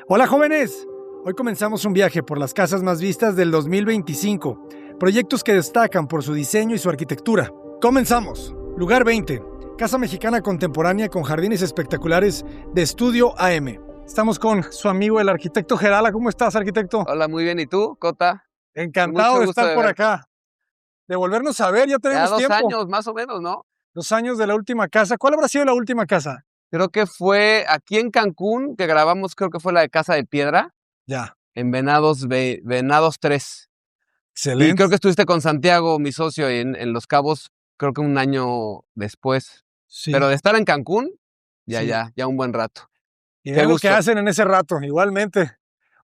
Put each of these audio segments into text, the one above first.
Hola jóvenes, hoy comenzamos un viaje por las casas más vistas del 2025, proyectos que destacan por su diseño y su arquitectura. Comenzamos. Lugar 20, Casa Mexicana Contemporánea con jardines espectaculares de Estudio AM. Estamos con su amigo el arquitecto Gerala. ¿Cómo estás, arquitecto? Hola, muy bien. ¿Y tú, Cota? Encantado de estar por acá, de volvernos a ver. Ya tenemos ya 2 tiempo. años más o menos, ¿no? 2 años de la última casa. ¿Cuál habrá sido la última casa? Creo que fue aquí en Cancún que grabamos, creo que fue la de Casa de Piedra. Ya. En Venados 3. Excelente. Y creo que estuviste con Santiago, mi socio, en Los Cabos, creo que un año después. Sí. Pero de estar en Cancún, Sí. ya un buen rato. Y vean lo que hacen en ese rato, igualmente.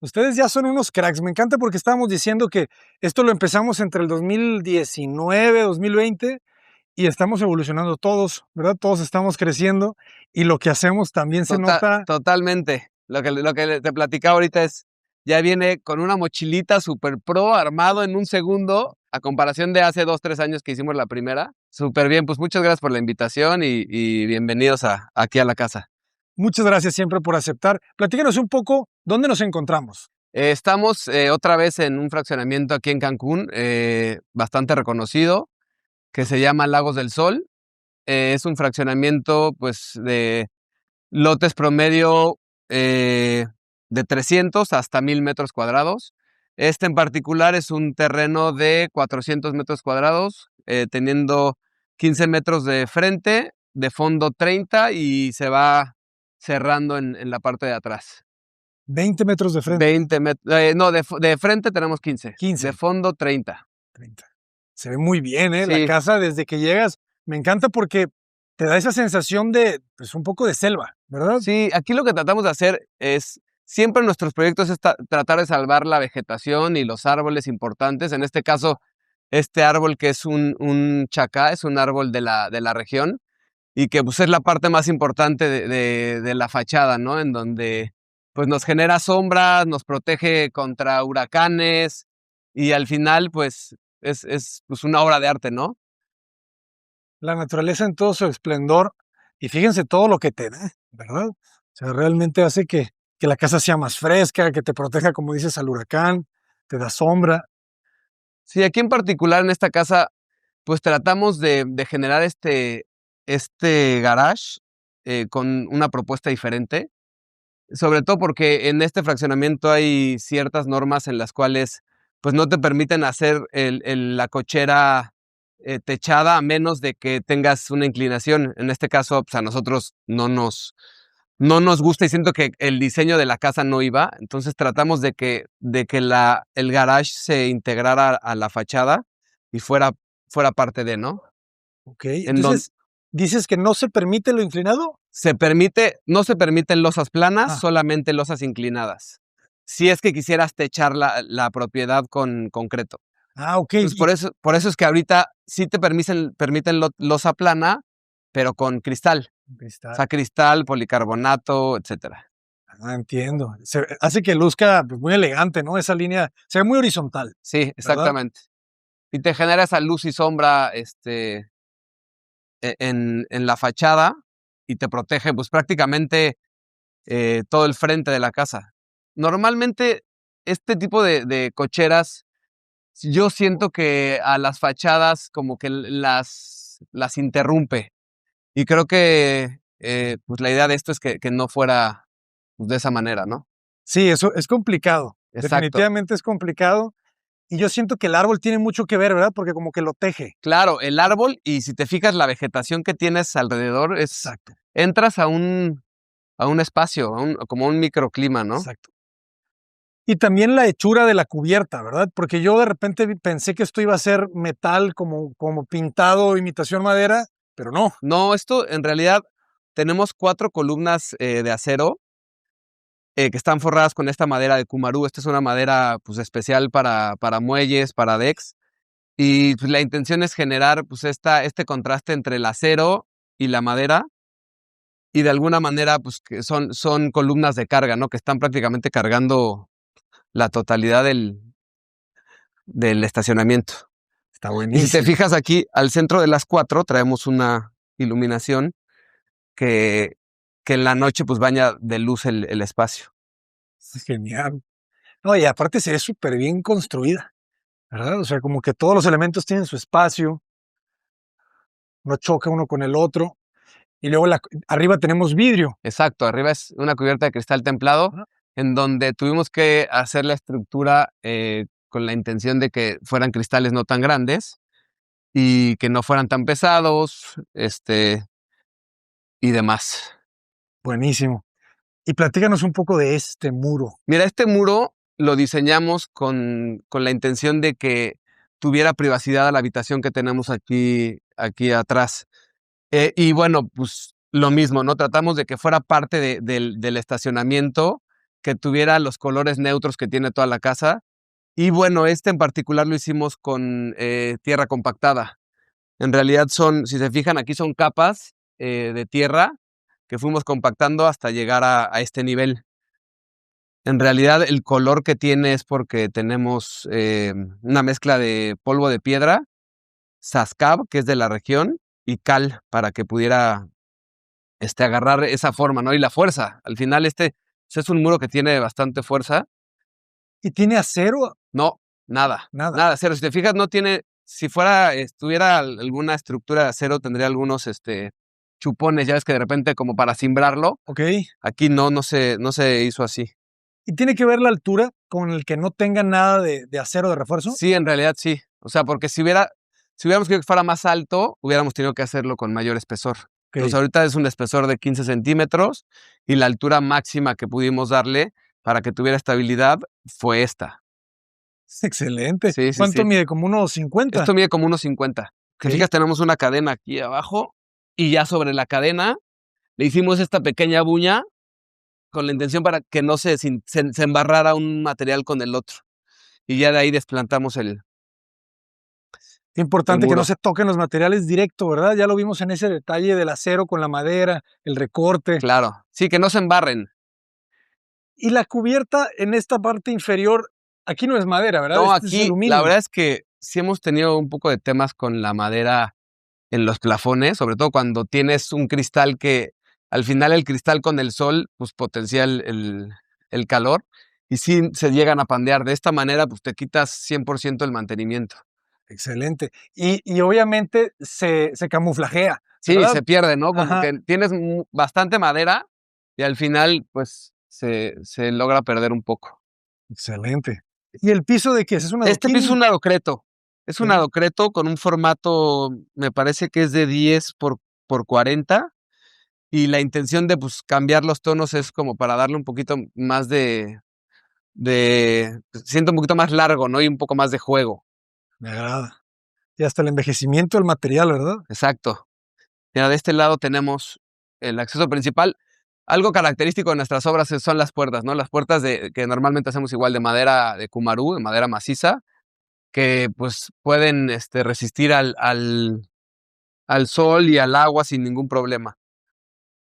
Ustedes ya son unos cracks. Me encanta porque estábamos diciendo que esto lo empezamos entre el 2019, 2020 y estamos evolucionando todos, ¿verdad? Todos estamos creciendo y lo que hacemos también se nota. Totalmente. Lo que te platicaba ahorita es, ya viene con una mochilita super pro armado en un segundo, a comparación de hace 2-3 años que hicimos la primera. Súper bien, pues muchas gracias por la invitación y bienvenidos aquí a la casa. Muchas gracias siempre por aceptar. Platícanos un poco, ¿dónde nos encontramos? Estamos otra vez en un fraccionamiento aquí en Cancún, bastante reconocido, que se llama Lagos del Sol. Es un fraccionamiento pues de lotes promedio de 300 hasta 1000 metros cuadrados. Este en particular es un terreno de 400 metros cuadrados, teniendo 15 metros de frente, de fondo 30 y se va cerrando en la parte de atrás. 20 metros de frente. No, de frente tenemos 15. 15. De fondo 30. Se ve muy bien, ¿eh? Sí. La casa desde que llegas. Me encanta porque te da esa sensación de, pues, un poco de selva, ¿verdad? Sí, aquí lo que tratamos de hacer es, siempre en nuestros proyectos es tratar de salvar la vegetación y los árboles importantes. En este caso, este árbol que es un chacá, es un árbol de la región y que pues es la parte más importante de la fachada, ¿no? En donde pues nos genera sombras, nos protege contra huracanes y al final pues es pues una obra de arte, ¿no? La naturaleza en todo su esplendor y fíjense todo lo que te da, ¿verdad? O sea, realmente hace que la casa sea más fresca, que te proteja, como dices, al huracán, te da sombra. Sí, aquí en particular en esta casa pues tratamos de generar este garage con una propuesta diferente, sobre todo porque en este fraccionamiento hay ciertas normas en las cuales pues no te permiten hacer la cochera techada a menos de que tengas una inclinación. En este caso, pues a nosotros no nos gusta y siento que el diseño de la casa no iba, entonces tratamos de que el garage se integrara a la fachada y fuera parte de, ¿no? Ok, entonces, ¿dices que no se permite lo inclinado? No se permiten losas planas, solamente losas inclinadas. Si es que quisieras techar la propiedad con concreto. Ok. Entonces, por eso es que ahorita sí te permiten losa plana, pero con cristal. O sea, cristal, policarbonato, etcétera. Entiendo. Hace que luzca pues, muy elegante, ¿no? Esa línea se ve muy horizontal. Sí, exactamente. ¿Verdad? Y te genera esa luz y sombra en la fachada y te protege pues prácticamente todo el frente de la casa. Normalmente este tipo de cocheras yo siento que a las fachadas como que las interrumpe y creo que pues la idea de esto es que no fuera pues, de esa manera, ¿no? Sí, eso es complicado. Exacto. Definitivamente es complicado. Y yo siento que el árbol tiene mucho que ver, ¿verdad? Porque como que lo teje. Claro, el árbol, y si te fijas, la vegetación que tienes alrededor es... Exacto. Entras a un espacio, como un microclima, ¿no? Exacto. Y también la hechura de la cubierta, ¿verdad? Porque yo de repente pensé que esto iba a ser metal como pintado, imitación madera, pero no. No, esto en realidad tenemos 4 columnas de acero que están forradas con esta madera de Cumarú. Esta es una madera pues, especial para muelles, para decks. Y pues, la intención es generar pues, este contraste entre el acero y la madera. Y de alguna manera pues, que son columnas de carga, ¿no? Que están prácticamente cargando la totalidad del estacionamiento. Está buenísimo. Y si te fijas aquí, al centro de las 4 traemos una iluminación que en la noche pues baña de luz el espacio. Genial. No, y aparte se ve súper bien construida, ¿verdad? O sea, como que todos los elementos tienen su espacio, no choca uno con el otro. Y luego arriba tenemos vidrio. Exacto, arriba es una cubierta de cristal templado Ajá. en donde tuvimos que hacer la estructura con la intención de que fueran cristales no tan grandes y que no fueran tan pesados, y demás. Buenísimo. Y platícanos un poco de este muro. Mira, este muro lo diseñamos con la intención de que tuviera privacidad a la habitación que tenemos aquí atrás. Y bueno, pues lo mismo, ¿no? Tratamos de que fuera parte del estacionamiento, que tuviera los colores neutros que tiene toda la casa. Y bueno, este en particular lo hicimos con tierra compactada. En realidad si se fijan, aquí son capas de tierra que fuimos compactando hasta llegar a este nivel. En realidad el color que tiene es porque tenemos una mezcla de polvo de piedra, sascab, que es de la región, y cal para que pudiera agarrar esa forma, ¿no? Y la fuerza. Al final pues, es un muro que tiene bastante fuerza. ¿Y tiene acero? No, nada, Nada. nada, cero. Si te fijas, no tiene, si tuviera alguna estructura de acero, tendría algunos chupones, ya ves que de repente como para cimbrarlo. Ok. Aquí no se hizo así. ¿Y tiene que ver la altura con el que no tenga nada de acero de refuerzo? Sí, en realidad sí. O sea, porque si hubiéramos querido que fuera más alto, hubiéramos tenido que hacerlo con mayor espesor. Entonces, Ok. ahorita es un espesor de 15 centímetros y la altura máxima que pudimos darle para que tuviera estabilidad fue esta. Excelente. Sí, sí, ¿Cuánto sí. mide? ¿Como unos 50? Esto mide como unos 50. Te Ok. fijas, tenemos una cadena aquí abajo y ya sobre la cadena le hicimos esta pequeña buña con la intención para que no se embarrara un material con el otro. Y ya de ahí desplantamos el Importante que no muro. se toquen los materiales directo, ¿verdad? Ya lo vimos en ese detalle del acero con la madera, el recorte. Claro. Sí, que no se embarren. Y la cubierta en esta parte inferior, aquí no es madera, ¿verdad? No, Este es aquí la aluminio. verdad es que sí hemos tenido un poco de temas con la madera en los plafones, sobre todo cuando tienes un cristal que al final el cristal con el sol pues potencia el calor y sí se llegan a pandear. De esta manera pues te quitas 100% el mantenimiento. Excelente. Y obviamente se camuflajea, Sí, ¿verdad? se pierde, ¿no? Como Ajá. que tienes bastante madera y al final pues se logra perder un poco. Excelente. ¿Y el piso de qué es? ¿Es un Este piso es adoquín? un adocreto. Es un Ok. adocreto con un formato, me parece que es de 10 por 40. Y la intención de pues, cambiar los tonos es como para darle un poquito más siento un poquito más largo, ¿no? Y un poco más de juego. Me agrada. Y hasta el envejecimiento del material, ¿verdad? Exacto. Mira, de este lado tenemos el acceso principal. Algo característico de nuestras obras son las puertas, ¿no? Las puertas que normalmente hacemos igual de madera de cumarú, de madera maciza, que pues pueden resistir al sol y al agua sin ningún problema.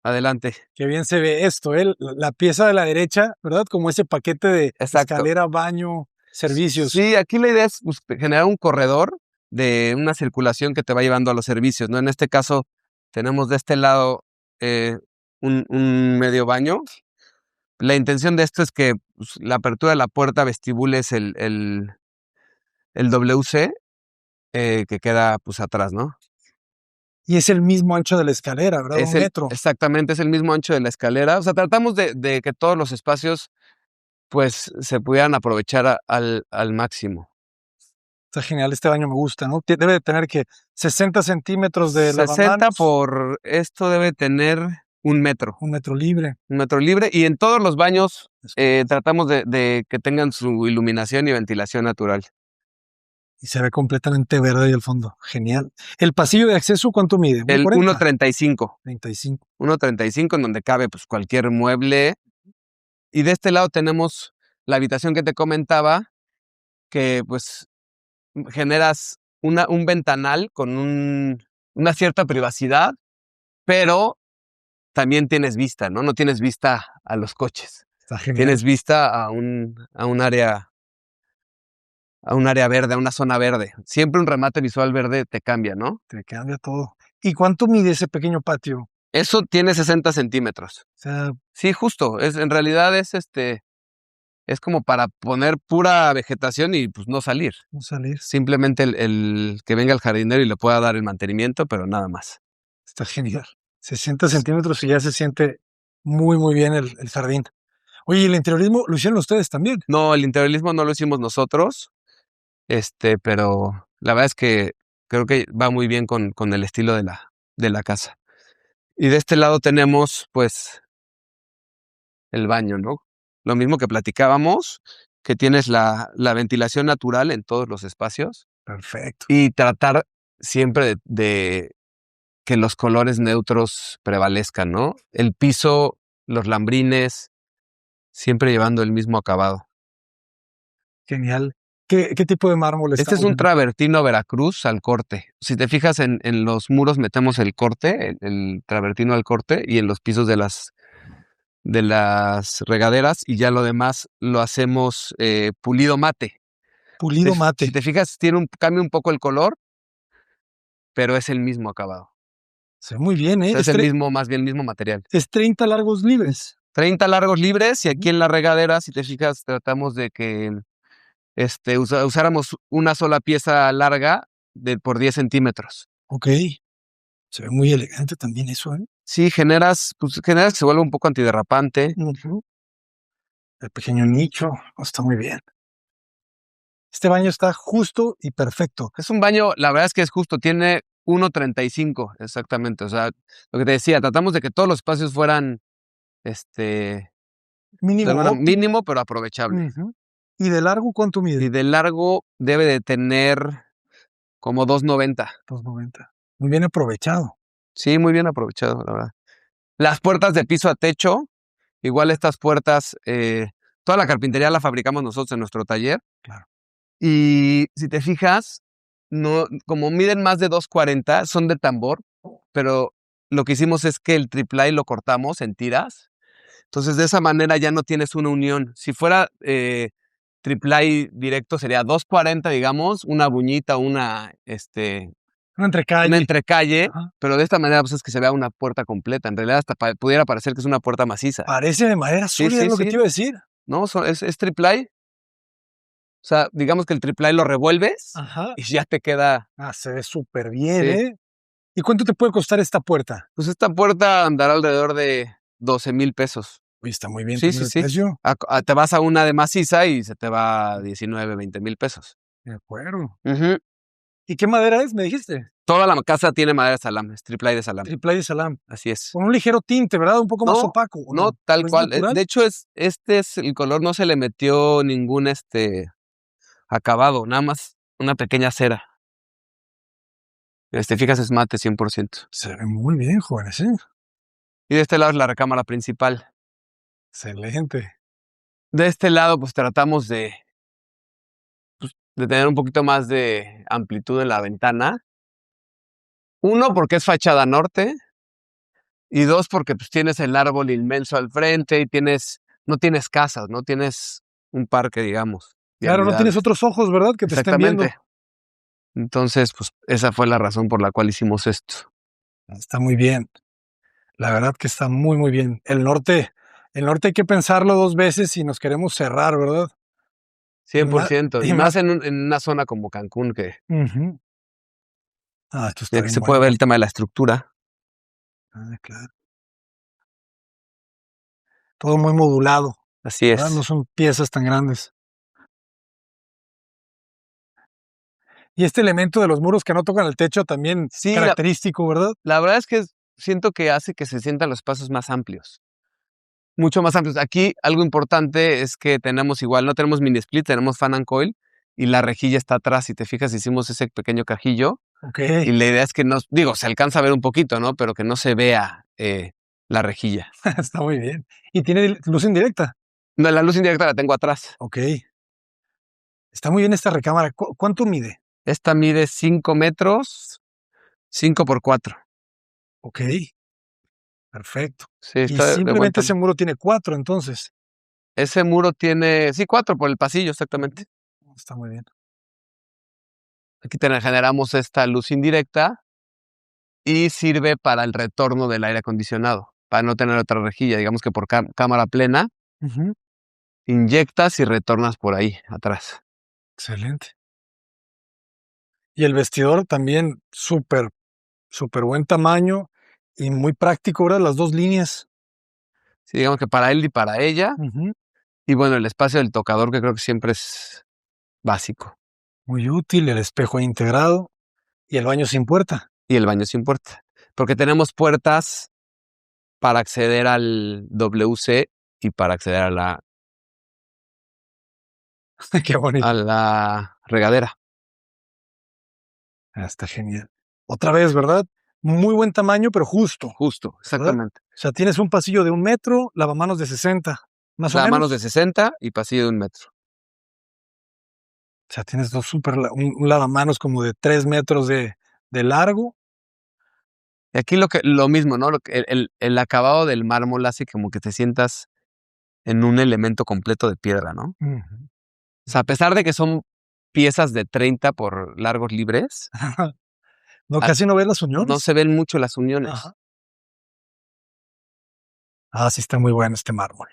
Adelante. Qué bien se ve esto, ¿eh? La pieza de la derecha, ¿verdad? Como ese paquete de Exacto. escalera, baño, servicios. Sí, aquí la idea es pues, generar un corredor de una circulación que te va llevando a los servicios, ¿no? En este caso, tenemos de este lado eh, un medio baño. La intención de esto es que pues, la apertura de la puerta vestibul es el WC que queda pues atrás, ¿no? Y es el mismo ancho de la escalera, ¿verdad? Un metro. Exactamente, es el mismo ancho de la escalera. O sea, tratamos de que todos los espacios pues se pudieran aprovechar al máximo. Está genial, este baño me gusta, ¿no? Debe de tener que 60 centímetros de 60 lavamanos, por esto debe tener 1 metro. 1 metro libre. 1 metro libre. Y en todos los baños Después. tratamos de que tengan su iluminación y ventilación natural. Y se ve completamente verde ahí al fondo. Genial. ¿El pasillo de acceso cuánto mide? El 1,40. 1,35. 35. 1,35 en donde cabe pues, cualquier mueble. Y de este lado tenemos la habitación que te comentaba, que pues generas un ventanal con una cierta privacidad, pero también tienes vista, ¿no? No tienes vista a los coches. Está genial. Tienes vista a un área verde, a una zona verde. Siempre un remate visual verde te cambia, ¿no? Te cambia todo. ¿Y cuánto mide ese pequeño patio? O Eso tiene 60 centímetros. sea, Sí, justo. En realidad es es como para poner pura vegetación y pues no salir. No salir. Simplemente el que venga el jardinero y le pueda dar el mantenimiento, pero nada más. Está genial. 60 centímetros y ya se siente muy, muy bien el jardín. Oye, ¿y el interiorismo lo hicieron ustedes también? No, el interiorismo no lo hicimos nosotros, pero la verdad es que creo que va muy bien con el estilo de la casa. Y de este lado tenemos, pues, el baño, ¿no? Lo mismo que platicábamos, que tienes la ventilación natural en todos los espacios Perfecto. y tratar siempre de que los colores neutros prevalezcan, ¿no? El piso, los lambrines, siempre llevando el mismo acabado. Genial. ¿Qué tipo de mármol Este estamos es un viendo? travertino Veracruz al corte. Si te fijas en los muros metemos el corte, el travertino al corte, y en los pisos de las regaderas, y ya lo demás lo hacemos pulido mate. Pulido Si mate. te fijas, cambia un poco el color, pero es el mismo acabado. Se ve muy bien, O ¿eh? sea, es más bien el mismo material. Es 30 largos libres. 30 largos libres, y aquí en la regadera, si te fijas, tratamos de que usáramos una sola pieza larga por 10 centímetros. Ok. Se ve muy elegante también eso, ¿eh? Sí, generas que se vuelva un poco antiderrapante. Ujú. El pequeño nicho. Está muy bien. Este baño está justo y perfecto. Es un baño, la verdad es que es justo, tiene 1.35 exactamente. O sea, lo que te decía, tratamos de que todos los espacios fueran, de Mínimo alguna óptimo. mínimo, pero aprovechable. Ujú. ¿Y de largo cuánto Y mide? de largo debe de tener como 2.90. 2.90. Muy bien aprovechado. Sí, muy bien aprovechado, la verdad. Las puertas de piso a techo, igual estas puertas, toda la carpintería la fabricamos nosotros en nuestro taller. Claro. Y si te fijas, no, como miden más de 2.40, son de tambor, pero lo que hicimos es que el triplay lo cortamos en tiras. Entonces, de esa manera ya no tienes una unión. Si fuera triplay directo, sería 2.40, digamos, una buñita, Una una entrecalle. entrecalle, Ajá. pero de esta manera pues es que se vea una puerta completa. En realidad hasta pudiera parecer que es una puerta maciza. Parece de madera Sí, sólida, es sí, lo que sí. te iba a decir. No, es triplay. O sea, digamos que el triplay lo revuelves Ajá. y ya te queda. Se ve súper bien, Sí. ¿eh? ¿Y cuánto te puede costar esta puerta? Pues esta puerta andará alrededor de 12,000 pesos. Oye, está muy bien Sí, también sí, el sí. precio. Te vas a una de maciza y se te va 19, 20,000 pesos. De acuerdo. Ujú. ¿Y qué madera es, me dijiste? Toda la casa tiene madera de salam, es triplay de salam. Triplay de salam. Así es. Con un ligero tinte, ¿verdad? Un poco más No, opaco, ¿o no, no? tal ¿O es cual. natural? De hecho, este es el color, no se le metió ningún acabado, nada más una pequeña cera. Fijas, es mate 100%. Se ve muy bien, jóvenes, ¿eh? Y de este lado es la recámara principal. Excelente. De este lado, pues tratamos de tener un poquito más de amplitud en la ventana. Uno, porque es fachada norte. Y dos, porque pues tienes el árbol inmenso al frente y no tienes casas, no tienes un parque, digamos, Claro, no tienes vialidades. otros ojos, ¿verdad? Que te estén viendo. Exactamente. Entonces, pues esa fue la razón por la cual hicimos esto. Está muy bien. La verdad que está muy, muy bien. El norte hay que pensarlo 2 veces si nos queremos cerrar, ¿verdad? Y más 100%. Y y más más en una zona como Cancún, que ujú. Esto está ya que bien se puede bueno. ver el tema de la estructura. Claro. Todo muy modulado, Así ¿verdad? No es. son piezas tan grandes. Y este elemento de los muros que no tocan el techo también Sí, característico, ¿verdad? la verdad es que siento que hace que se sientan los espacios más amplios. Mucho más amplios. Aquí algo importante es que no tenemos mini split, tenemos fan and coil y la rejilla está atrás. Si te fijas, hicimos ese pequeño cajillo y Okey. la idea es que se alcanza a ver un poquito, ¿no? Pero que no se vea la rejilla. Está muy bien. ¿Y tiene luz indirecta? No, la luz indirecta la tengo atrás. Okey. Está muy bien esta recámara. ¿Cuánto mide? Esta mide 5 metros, 5 por 4. Okey, perfecto. Sí, Y está de buen simplemente ese tamaño. muro tiene 4, entonces. Ese muro tiene, sí, 4 por el pasillo, exactamente. Está muy bien. Aquí generamos esta luz indirecta y sirve para el retorno del aire acondicionado, para no tener otra rejilla, digamos que por cámara plena, Ujú. inyectas y retornas por ahí atrás. Excelente. Y el vestidor también súper, súper buen tamaño y muy práctico, ¿verdad? Las dos líneas. Sí, digamos que para él y para ella. Ujú. Y bueno, el espacio del tocador, que creo que siempre es básico. Muy útil, el espejo integrado y el baño sin puerta. Y el baño sin puerta. Porque tenemos puertas para acceder al WC y para acceder Qué bonito. a la regadera. Ah, está genial. Otra vez, ¿verdad? Muy buen tamaño, pero justo, Justo, ¿verdad? exactamente. O sea, tienes un pasillo de 1 metro, lavamanos de 60, más o Lavamanos de menos. 60 y pasillo de 1 metro. O sea, tienes dos un lavamanos como de 3 metros de largo. Y aquí lo mismo, ¿no? El acabado del mármol hace como que te sientas en un elemento completo de piedra, ¿no? Ujú. O sea, a pesar de que son piezas de 30 por largos libres, No, ah, casi no ves las no uniones. se ven mucho las uniones. Ajá. Ah, sí está muy bueno este mármol.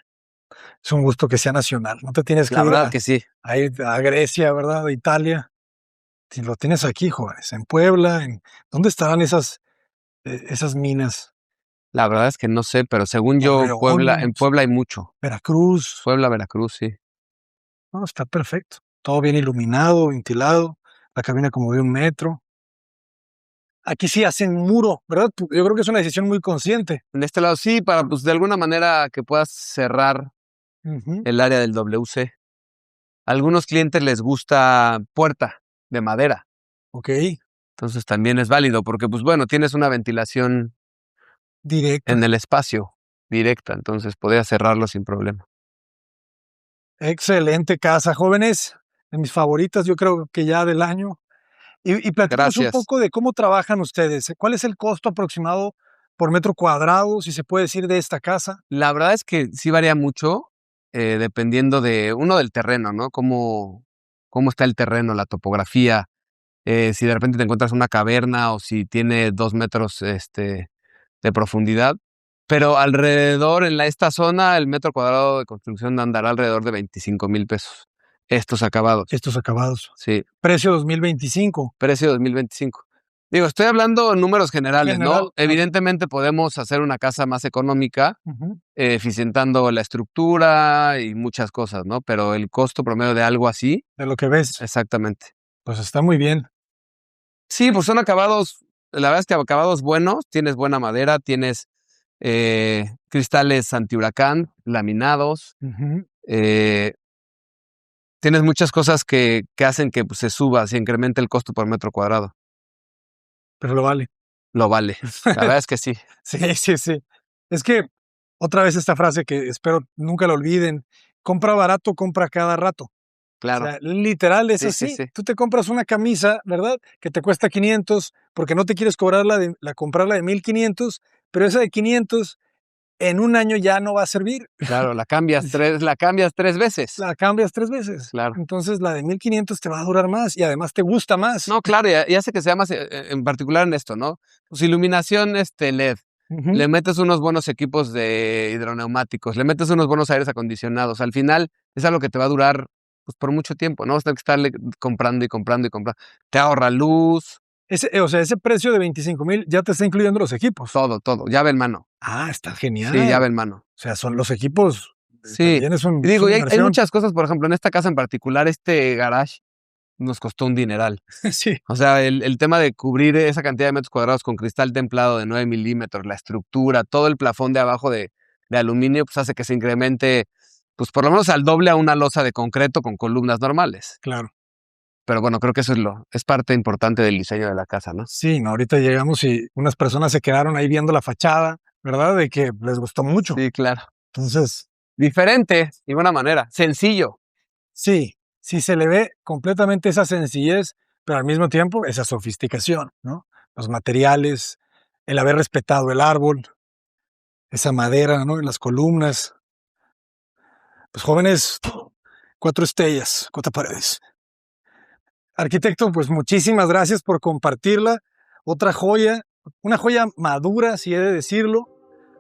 Es un gusto que sea nacional. No te tienes que La ir verdad que sí. a Grecia, ¿verdad? A Italia. Si lo tienes aquí, jóvenes, en Puebla, ¿dónde estarán esas minas? La verdad es que no sé, pero según yo, en Torreón, Puebla hay mucho. Veracruz. Puebla, Veracruz, sí. No, está perfecto. Todo bien iluminado, ventilado, la cabina como de 1 metro. Aquí sí hacen muro, ¿verdad? Yo creo que es una decisión muy consciente. En este lado sí, para pues de alguna manera que puedas cerrar Ujú. el área del WC. A algunos clientes les gusta puerta de madera, Ok, entonces también es válido porque pues bueno, tienes una ventilación en directa. el espacio directa, entonces podrías cerrarlo sin problema. Excelente casa, jóvenes. De mis favoritas, yo creo que ya del año. Y platícanos un Gracias. poco de cómo trabajan ustedes. ¿Cuál es el costo aproximado por metro cuadrado, si se puede decir, de esta casa? La verdad es que sí varía mucho, dependiendo de uno del terreno, ¿no? Cómo está el terreno, la topografía, si de repente te encuentras una caverna o si tiene 2 metros, de profundidad. Pero alrededor, esta zona, el metro cuadrado de construcción andará alrededor de 25,000 pesos. Estos acabados. Estos acabados. Sí, Precio 2025. precio 2025. Digo, estoy hablando en números generales, ¿no? General. Ajá. Evidentemente podemos hacer una casa más económica, Ujú. eficientando la estructura y muchas cosas, ¿no? Pero el costo promedio de algo así, De lo que ves, exactamente. pues está muy bien. Sí, pues son acabados, la verdad es que acabados buenos, tienes buena madera, tienes cristales antihuracán, laminados, Ujú. eh, tienes muchas cosas que hacen que pues, se suba, se incremente el costo por metro cuadrado. Pero lo vale. Lo vale. La verdad es que sí, Sí, sí, sí. Es que otra vez esta frase que espero nunca la olviden: compra barato, compra cada rato. O claro. sea, literal es Sí, sí, así. sí. Tú te compras una camisa, ¿verdad? Que te cuesta 500 porque no te quieres cobrar comprarla de 1500, pero esa de 500 en 1 año ya no va a servir. Claro, la cambias 3 veces. La cambias 3 veces. Claro. Entonces, la de 1500 te va a durar más y además te gusta más. No, claro, y hace que sea más, en particular en esto, ¿no? Pues iluminación, LED, Ujú. le metes unos buenos equipos de hidroneumáticos, le metes unos buenos aires acondicionados. Al final es algo que te va a durar, pues, por mucho tiempo, ¿no? Vas a tener que estarle comprando y comprando y comprando. Te ahorra luz, O sea, ese precio de 25,000 ya te está incluyendo los equipos. todo, llave en mano. Ah, está Sí, genial. llave O en mano. sea, son los equipos, Sí. también Y es digo, una hay inversión. muchas cosas, por ejemplo, en esta casa en particular, este garage nos costó un dineral. Sí, O sea, el tema de cubrir esa cantidad de metros cuadrados con cristal templado de 9 milímetros, la estructura, todo el plafón de abajo de aluminio, pues hace que se incremente, pues por lo menos al doble a una losa de concreto con columnas normales. claro. Pero bueno, creo que eso es parte importante del diseño de la casa, ¿no? Sí, no, ahorita llegamos y unas personas se quedaron ahí viendo la fachada, ¿verdad? De que les gustó mucho. Sí, claro. Entonces, Diferente, de buena manera, sencillo. sí, sí se le ve completamente esa sencillez, pero al mismo tiempo esa sofisticación, ¿no? Los materiales, el haber respetado el árbol, esa madera, ¿no? En las columnas. Pues jóvenes, 4 estrellas, 4 paredes. Arquitecto, pues muchísimas gracias por compartirla. Otra joya, una joya madura, si he de decirlo,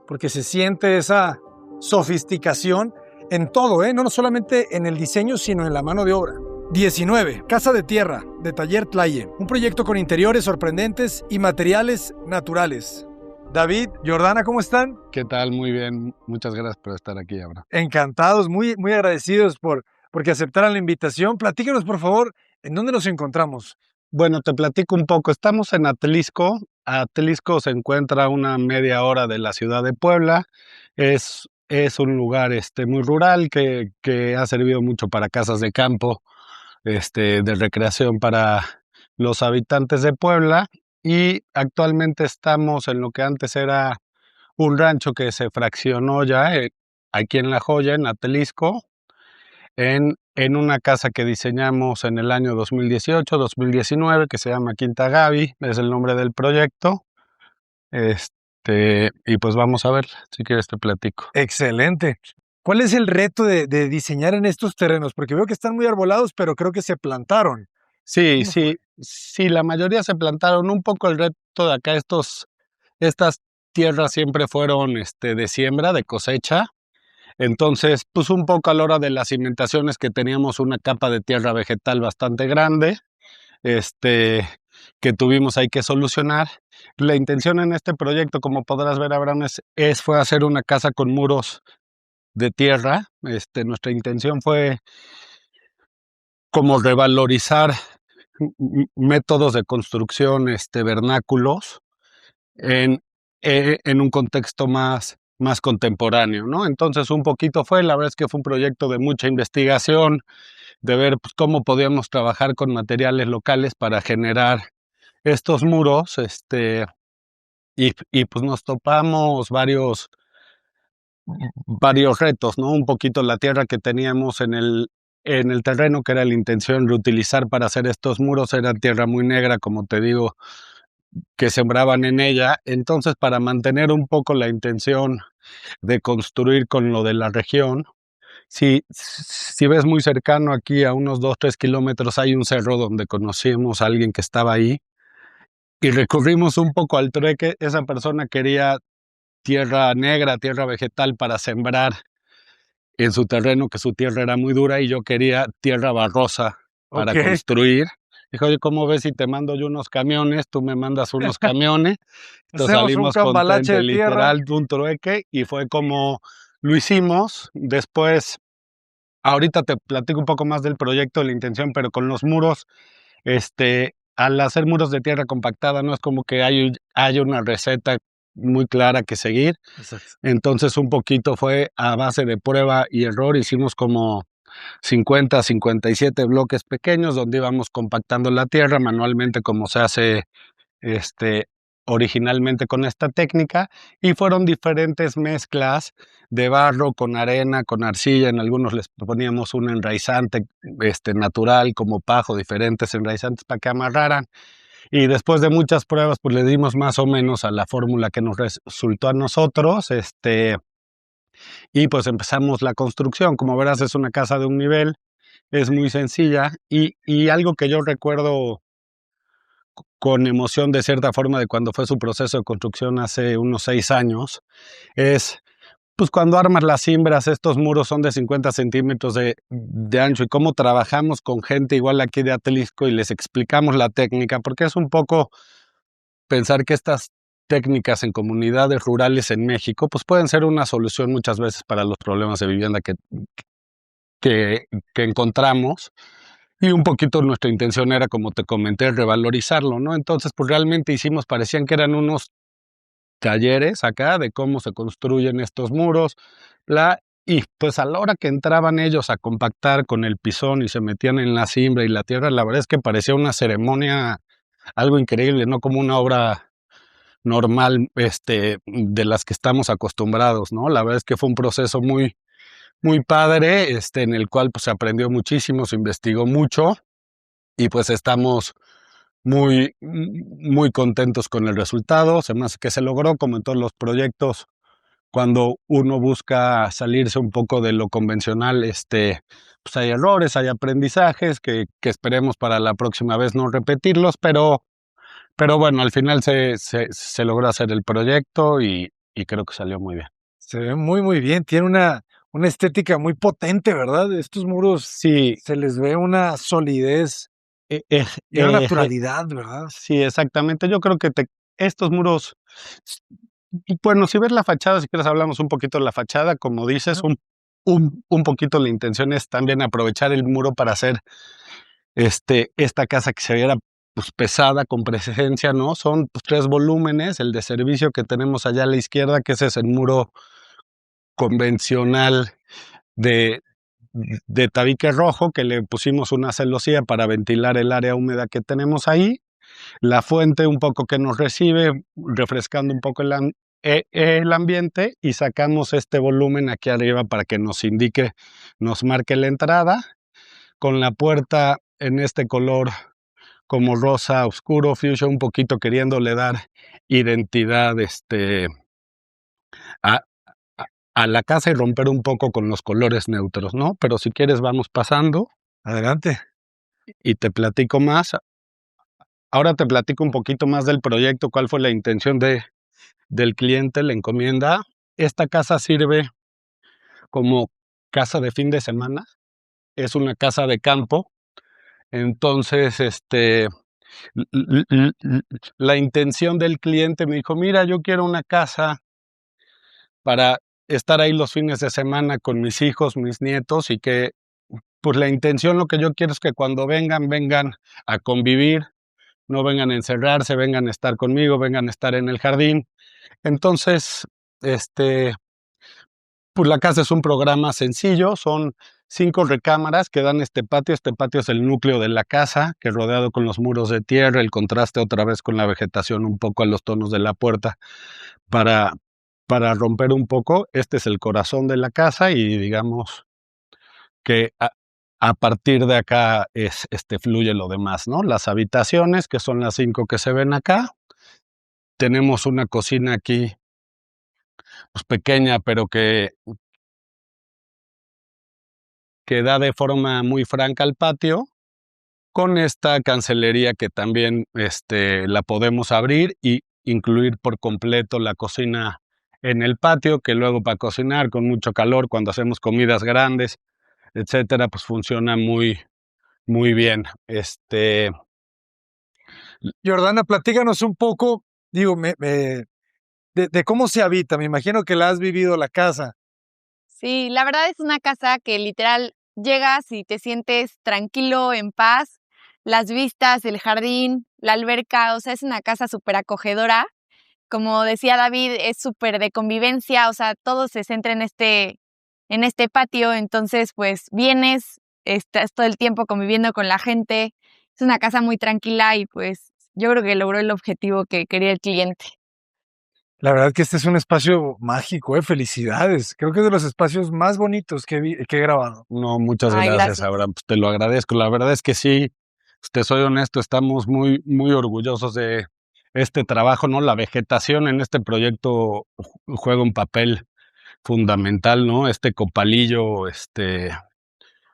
porque se siente esa sofisticación En todo, ¿eh? No solamente en el diseño, sino en la mano de obra. 19. Casa de Tierra, de Taller Tlaye. Un proyecto con interiores sorprendentes y materiales naturales. David, Jordana, ¿cómo están? ¿Qué tal? Muy bien. Muchas gracias por estar aquí, Abraham. Encantados, muy agradecidos porque aceptaran la invitación. Platíquenos, por favor, ¿en dónde nos encontramos? Bueno, te platico un poco. Estamos en Atlisco. Atlisco se encuentra a una media hora de la ciudad de Puebla. Es un lugar muy rural que ha servido mucho para casas de campo, de recreación para los habitantes de Puebla. Y actualmente estamos en lo que antes era un rancho que se fraccionó ya aquí en La Joya, en Atlisco, en una casa que diseñamos en el año 2018-2019, que se llama Quinta Gaby, es el nombre del proyecto. Y pues vamos a ver, si quieres te platico. Excelente. ¿Cuál es el reto de diseñar en estos terrenos? Porque veo que están muy arbolados, pero creo que se plantaron. Sí, la mayoría se plantaron. Un poco el reto de acá, estas tierras siempre fueron de siembra, de cosecha. Entonces, pues un poco a la hora de las cimentaciones que teníamos una capa de tierra vegetal bastante grande, que tuvimos ahí que solucionar. La intención en este proyecto, como podrás ver, Abraham, fue hacer una casa con muros de tierra. Nuestra intención fue como revalorizar métodos de construcción vernáculos en un contexto más contemporáneo, ¿no? Entonces un poquito la verdad es que fue un proyecto de mucha investigación, de ver pues, cómo podíamos trabajar con materiales locales para generar estos muros, y pues nos topamos varios retos, ¿no? Un poquito la tierra que teníamos en el terreno, que era la intención reutilizar para hacer estos muros, era tierra muy negra, como te digo, que sembraban en ella. Entonces, para mantener un poco la intención de construir con lo de la región, si ves muy cercano aquí, a unos 2-3 kilómetros, hay un cerro donde conocimos a alguien que estaba ahí y recurrimos un poco al trueque. Esa persona quería tierra negra, tierra vegetal para sembrar en su terreno, que su tierra era muy dura, y yo quería tierra barrosa para construir. Dijo, oye, ¿cómo ves si te mando yo unos camiones? Tú me mandas unos camiones. Entonces salimos contentos, literal, de un trueque, y fue como lo hicimos. Después, ahorita te platico un poco más del proyecto, de la intención, pero con los muros, al hacer muros de tierra compactada, no es como que hay una receta muy clara que seguir. Exacto. Entonces un poquito fue a base de prueba y error. Hicimos como 50-57 bloques pequeños donde íbamos compactando la tierra manualmente, como se hace originalmente con esta técnica, y fueron diferentes mezclas de barro con arena, con arcilla. En algunos les poníamos un enraizante natural como pajo, diferentes enraizantes para que amarraran. Y después de muchas pruebas, pues le dimos más o menos a la fórmula que nos resultó a nosotros, y pues empezamos la construcción. Como verás, es una casa de un nivel, es muy sencilla, y algo que yo recuerdo con emoción de cierta forma de cuando fue su proceso de construcción hace unos 6 años, es pues cuando armas las cimbras. Estos muros son de 50 centímetros de ancho, y cómo trabajamos con gente igual aquí de Atlisco y les explicamos la técnica, porque es un poco pensar que estas técnicas en comunidades rurales en México pues pueden ser una solución muchas veces para los problemas de vivienda que encontramos. Y un poquito nuestra intención era, como te comenté, revalorizarlo, ¿no? Entonces, pues realmente parecían que eran unos talleres acá de cómo se construyen estos muros, y pues a la hora que entraban ellos a compactar con el pisón y se metían en la cimbra y la tierra, la verdad es que parecía una ceremonia, algo increíble, no como una obra normal, de las que estamos acostumbrados, ¿no? La verdad es que fue un proceso muy, muy padre, en el cual pues se aprendió muchísimo, se investigó mucho, y pues estamos muy, muy contentos con el resultado. Se me hace que se logró, como en todos los proyectos, cuando uno busca salirse un poco de lo convencional, pues hay errores, hay aprendizajes que esperemos para la próxima vez no repetirlos, pero bueno, al final se logró hacer el proyecto, y creo que salió muy bien. Se ve muy bien. Tiene una estética muy potente, ¿verdad? Estos muros Sí, se les ve una solidez e ej y una eje naturalidad, ¿verdad? sí, exactamente. Yo creo que estos muros, s y bueno, si ves la fachada, si quieres hablamos un poquito de la fachada, como dices, Claro. un poquito la intención es también aprovechar el muro para hacer, esta casa que se viera, pues, pesada, con presencia, ¿no? Son, pues, 3 volúmenes, el de servicio que tenemos allá a la izquierda, que ese es el muro convencional de tabique rojo, que le pusimos una celosía para ventilar el área húmeda que tenemos ahí. La fuente un poco que nos recibe, refrescando un poco el ambiente, y sacamos este volumen aquí arriba para que nos indique, nos marque la entrada, con la puerta en este color como rosa oscuro, fuchsia, un poquito queriéndole dar identidad, a a la casa y romper un poco con los colores neutros, ¿no? Pero si quieres vamos pasando Adelante. y te platico más. Ahora te platico un poquito más del proyecto, cuál fue la intención del cliente, la encomienda. Esta casa sirve como casa de fin de semana, es una casa de campo, entonces, la intención del cliente me dijo: "Mira, yo quiero una casa para estar ahí los fines de semana con mis hijos, mis nietos, y que, pues, la intención, lo que yo quiero es que cuando vengan, vengan a convivir, no vengan a encerrarse, vengan a estar conmigo, vengan a estar en el jardín". Entonces, este, pues la casa es un programa sencillo, son 5 recámaras que dan este patio es el núcleo de la casa, que rodeado con los muros de tierra, el contraste otra vez con la vegetación, un poco a los tonos de la puerta, para romper un poco, este es el corazón de la casa y digamos que a partir de acá fluye lo demás, ¿no? Las habitaciones, que son las 5 que se ven acá, tenemos una cocina aquí, pues, pequeña, pero que da de forma muy franca al patio, con esta cancelería que también, la podemos abrir y incluir por completo la cocina en el patio, que luego para cocinar con mucho calor, cuando hacemos comidas grandes, etcétera, pues funciona muy, muy bien. Jordana, platícanos un poco, digo, de cómo se habita. Me imagino que la has vivido la casa. Sí, la verdad es una casa que literal llegas y te sientes tranquilo, en paz, las vistas, el jardín, la alberca, o sea, es una casa súper acogedora. Como decía David, es súper de convivencia, o sea, todo se centra en este patio, entonces pues vienes, estás todo el tiempo conviviendo con la gente, es una casa muy tranquila y pues yo creo que logró el objetivo que quería el cliente. La verdad que este es un espacio mágico, felicidades. Creo que es de los espacios más bonitos que he grabado. No, muchas Ay, gracias, gracias. Abraham, pues te lo agradezco. La verdad es que sí, te soy honesto, estamos muy, muy orgullosos de este trabajo, ¿no? La vegetación en este proyecto juega un papel fundamental, ¿no? Este copalillo,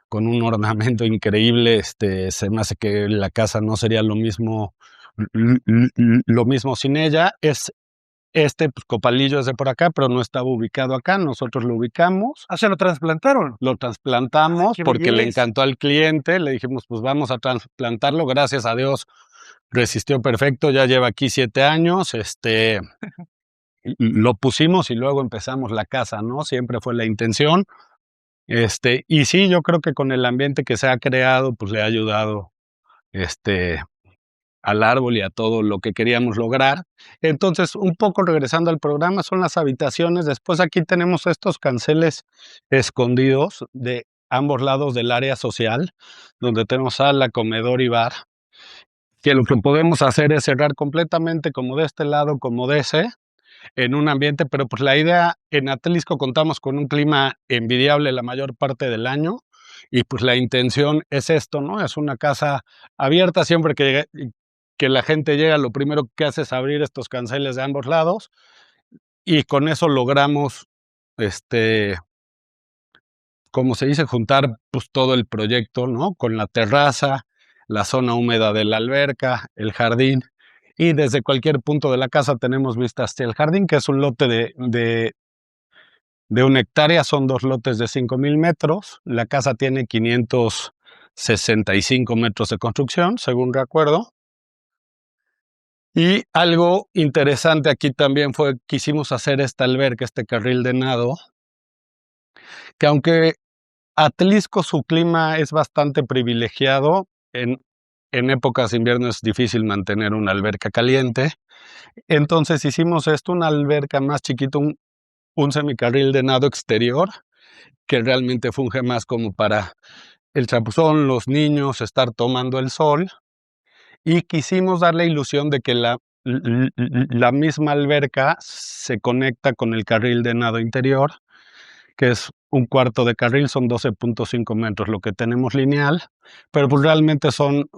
con un ornamento increíble, se me hace que la casa no sería lo mismo sin ella. Pues, copalillo es de por acá, pero no estaba ubicado acá, nosotros lo ubicamos. Ah, ¿se lo trasplantaron? Lo trasplantamos ¡Qué porque le belleza! encantó al cliente, le dijimos: "Pues vamos a trasplantarlo", gracias a Dios resistió perfecto, ya lleva aquí 7 años, lo pusimos y luego empezamos la casa, ¿no? Siempre fue la intención, y sí, yo creo que con el ambiente que se ha creado, pues le ha ayudado, este, al árbol y a todo lo que queríamos lograr. Entonces, un poco regresando al programa, son las habitaciones. Después aquí tenemos estos canceles escondidos de ambos lados del área social, donde tenemos sala, comedor y bar, que lo que podemos hacer es cerrar completamente como de este lado, como de ese, en un ambiente, pero pues la idea, en Atlisco contamos con un clima envidiable la mayor parte del año, y pues la intención es esto, ¿no? Es una casa abierta, siempre que la gente llega, lo primero que hace es abrir estos canceles de ambos lados, y con eso logramos, este, como se dice, juntar, pues, todo el proyecto, ¿no? Con la terraza, la zona húmeda de la alberca, el jardín, y desde cualquier punto de la casa tenemos vistas hacia el jardín, que es un lote de 1 hectárea, son 2 lotes de 5,000 metros. La casa tiene 565 metros de construcción, según recuerdo. Y algo interesante aquí también fue que quisimos hacer esta alberca, este carril de nado, que aunque Atlisco su clima es bastante privilegiado, en épocas de invierno es difícil mantener una alberca caliente. Entonces hicimos esto, una alberca más chiquita, un semicarril de nado exterior, que realmente funge más como para el chapuzón, los niños, estar tomando el sol. Y quisimos dar la ilusión de que la misma alberca se conecta con el carril de nado interior, que es un cuarto de carril, son 12.5 metros lo que tenemos lineal, pero pues realmente son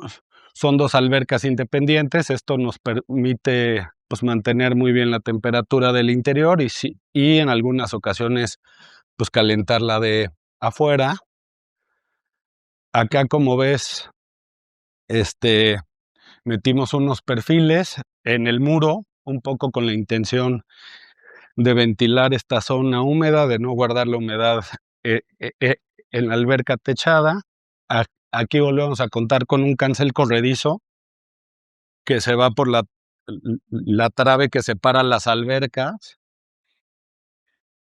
2 albercas independientes. Esto nos permite pues mantener muy bien la temperatura del interior y en algunas ocasiones pues calentarla de afuera. Acá, como ves, metimos unos perfiles en el muro, un poco con la intención de ventilar esta zona húmeda, de no guardar la humedad en la alberca techada. Aquí volvemos a contar con un cancel corredizo que se va por la trave que separa las albercas.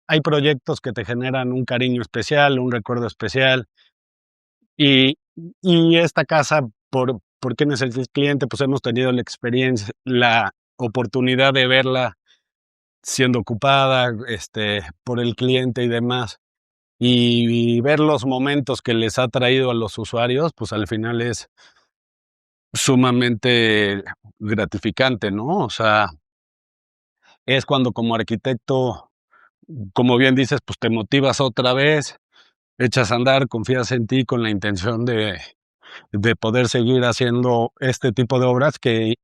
Hay proyectos que te generan un cariño especial, un recuerdo especial. Y esta casa, ¿por quién es el cliente? Pues hemos tenido la oportunidad de verla siendo ocupada por el cliente y demás. Y ver los momentos que les ha traído a los usuarios, pues al final es sumamente gratificante, ¿no? O sea, es cuando como arquitecto, como bien dices, pues te motivas otra vez, echas a andar, confías en ti con la intención de poder seguir haciendo este tipo de obras que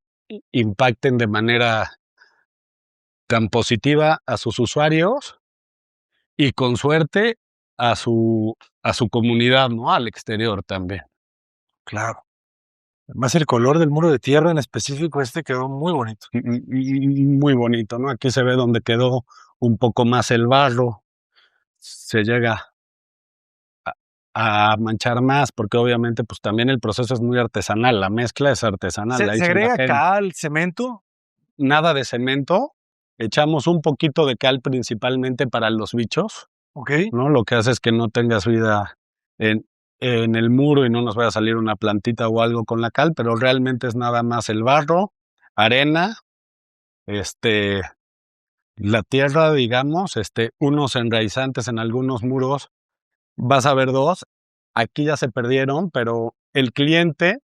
impacten de manera tan positiva a sus usuarios y con suerte a su comunidad, ¿no? Al exterior también. Claro. Además, el color del muro de tierra en específico quedó muy bonito. Muy bonito, ¿no? Aquí se ve donde quedó un poco más el barro, se llega a manchar más, porque obviamente pues también el proceso es muy artesanal, la mezcla es artesanal. ¿Se agrega cal, cemento? Nada de cemento, echamos un poquito de cal principalmente para los bichos, Ok. ¿no? Lo que hace es que no tengas vida en el muro y no nos vaya a salir una plantita o algo con la cal, pero realmente es nada más el barro, arena, la tierra, digamos, unos enraizantes en algunos muros, vas a ver 2, aquí ya se perdieron, pero el cliente,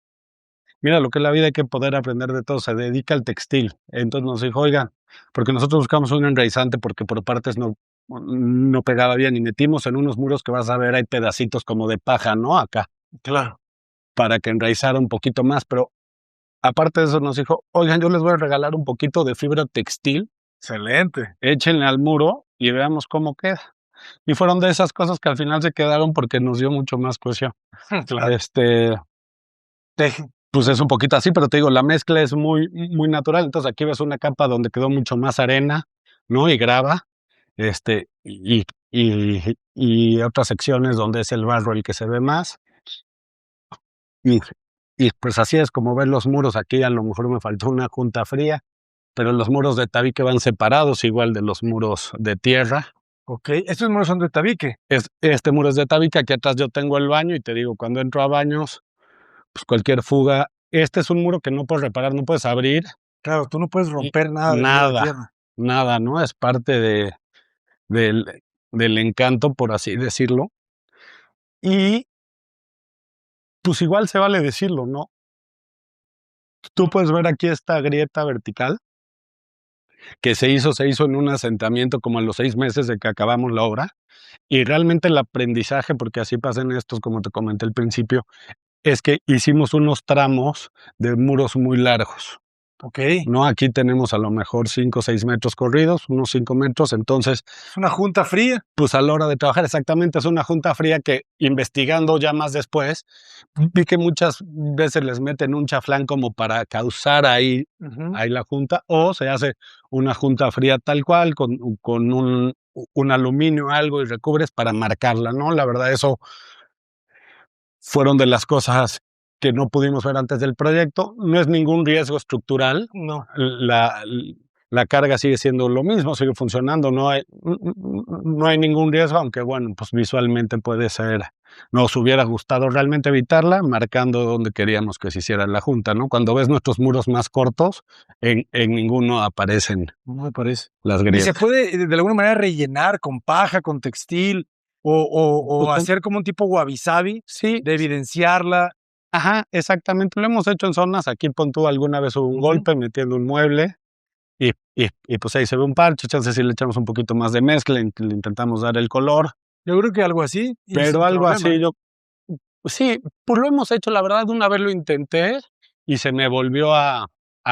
mira lo que es la vida, hay que poder aprender de todo, se dedica al textil. Entonces nos dijo, oigan, porque nosotros buscamos un enraizante porque por partes no pegaba bien y metimos en unos muros que vas a ver hay pedacitos como de paja, ¿no? Acá. Claro. Para que enraizara un poquito más, pero aparte de eso nos dijo, oigan, yo les voy a regalar un poquito de fibra textil. Excelente. Échenle al muro y veamos cómo queda. Y fueron de esas cosas que al final se quedaron porque nos dio mucho más cohesión. Claro. Pues es un poquito así, pero te digo, la mezcla es muy, muy natural. Entonces aquí ves una capa donde quedó mucho más arena, ¿no? Y grava, y otras secciones donde es el barro el que se ve más. Y pues así es como ver los muros. Aquí a lo mejor me faltó una junta fría, pero los muros de tabique van separados, igual de los muros de tierra. Ok, estos muros son de tabique. Este muro es de tabique, aquí atrás yo tengo el baño y te digo, cuando entro a baños, pues cualquier fuga. Este es un muro que no puedes reparar, no puedes abrir. Claro, tú no puedes romper nada del muro de tierra. Nada, ¿no? Es parte del encanto, por así decirlo. Y pues igual se vale decirlo, ¿no? Tú puedes ver aquí esta grieta vertical que se hizo en un asentamiento como a los 6 meses de que acabamos la obra. Y realmente el aprendizaje, porque así pasan estos, como te comenté al principio, es que hicimos unos tramos de muros muy largos. Ok. ¿No? Aquí tenemos a lo mejor 5 o 6 metros corridos, unos 5 metros, entonces... Es una junta fría. Pues a la hora de trabajar, exactamente, es una junta fría que investigando ya más después, vi que muchas veces les meten un chaflán como para causar ahí la junta, o se hace una junta fría tal cual, con un aluminio, algo y recubres para marcarla, ¿no? La verdad, eso fueron de las cosas que no pudimos ver antes del proyecto. No es ningún riesgo estructural. No. La carga sigue siendo lo mismo, sigue funcionando, no hay ningún riesgo, aunque bueno, pues visualmente puede ser, nos hubiera gustado realmente evitarla, marcando donde queríamos que se hiciera la junta, ¿no? Cuando ves nuestros muros más cortos, en ninguno aparecen No me parece. las ¿Y grietas. se puede de alguna manera rellenar con paja, con textil, o Pues, hacer como un tipo wabi-sabi Sí, de evidenciarla? ajá, exactamente, lo hemos hecho en zonas, aquí pon tú alguna vez hubo un golpe metiendo un mueble, y pues ahí se ve un parche, chance si le echamos un poquito más de mezcla, le intentamos dar el color, Yo creo que algo así. y pero sin algo problema. así sí, pues lo hemos hecho, la verdad, una vez lo intenté y se me volvió a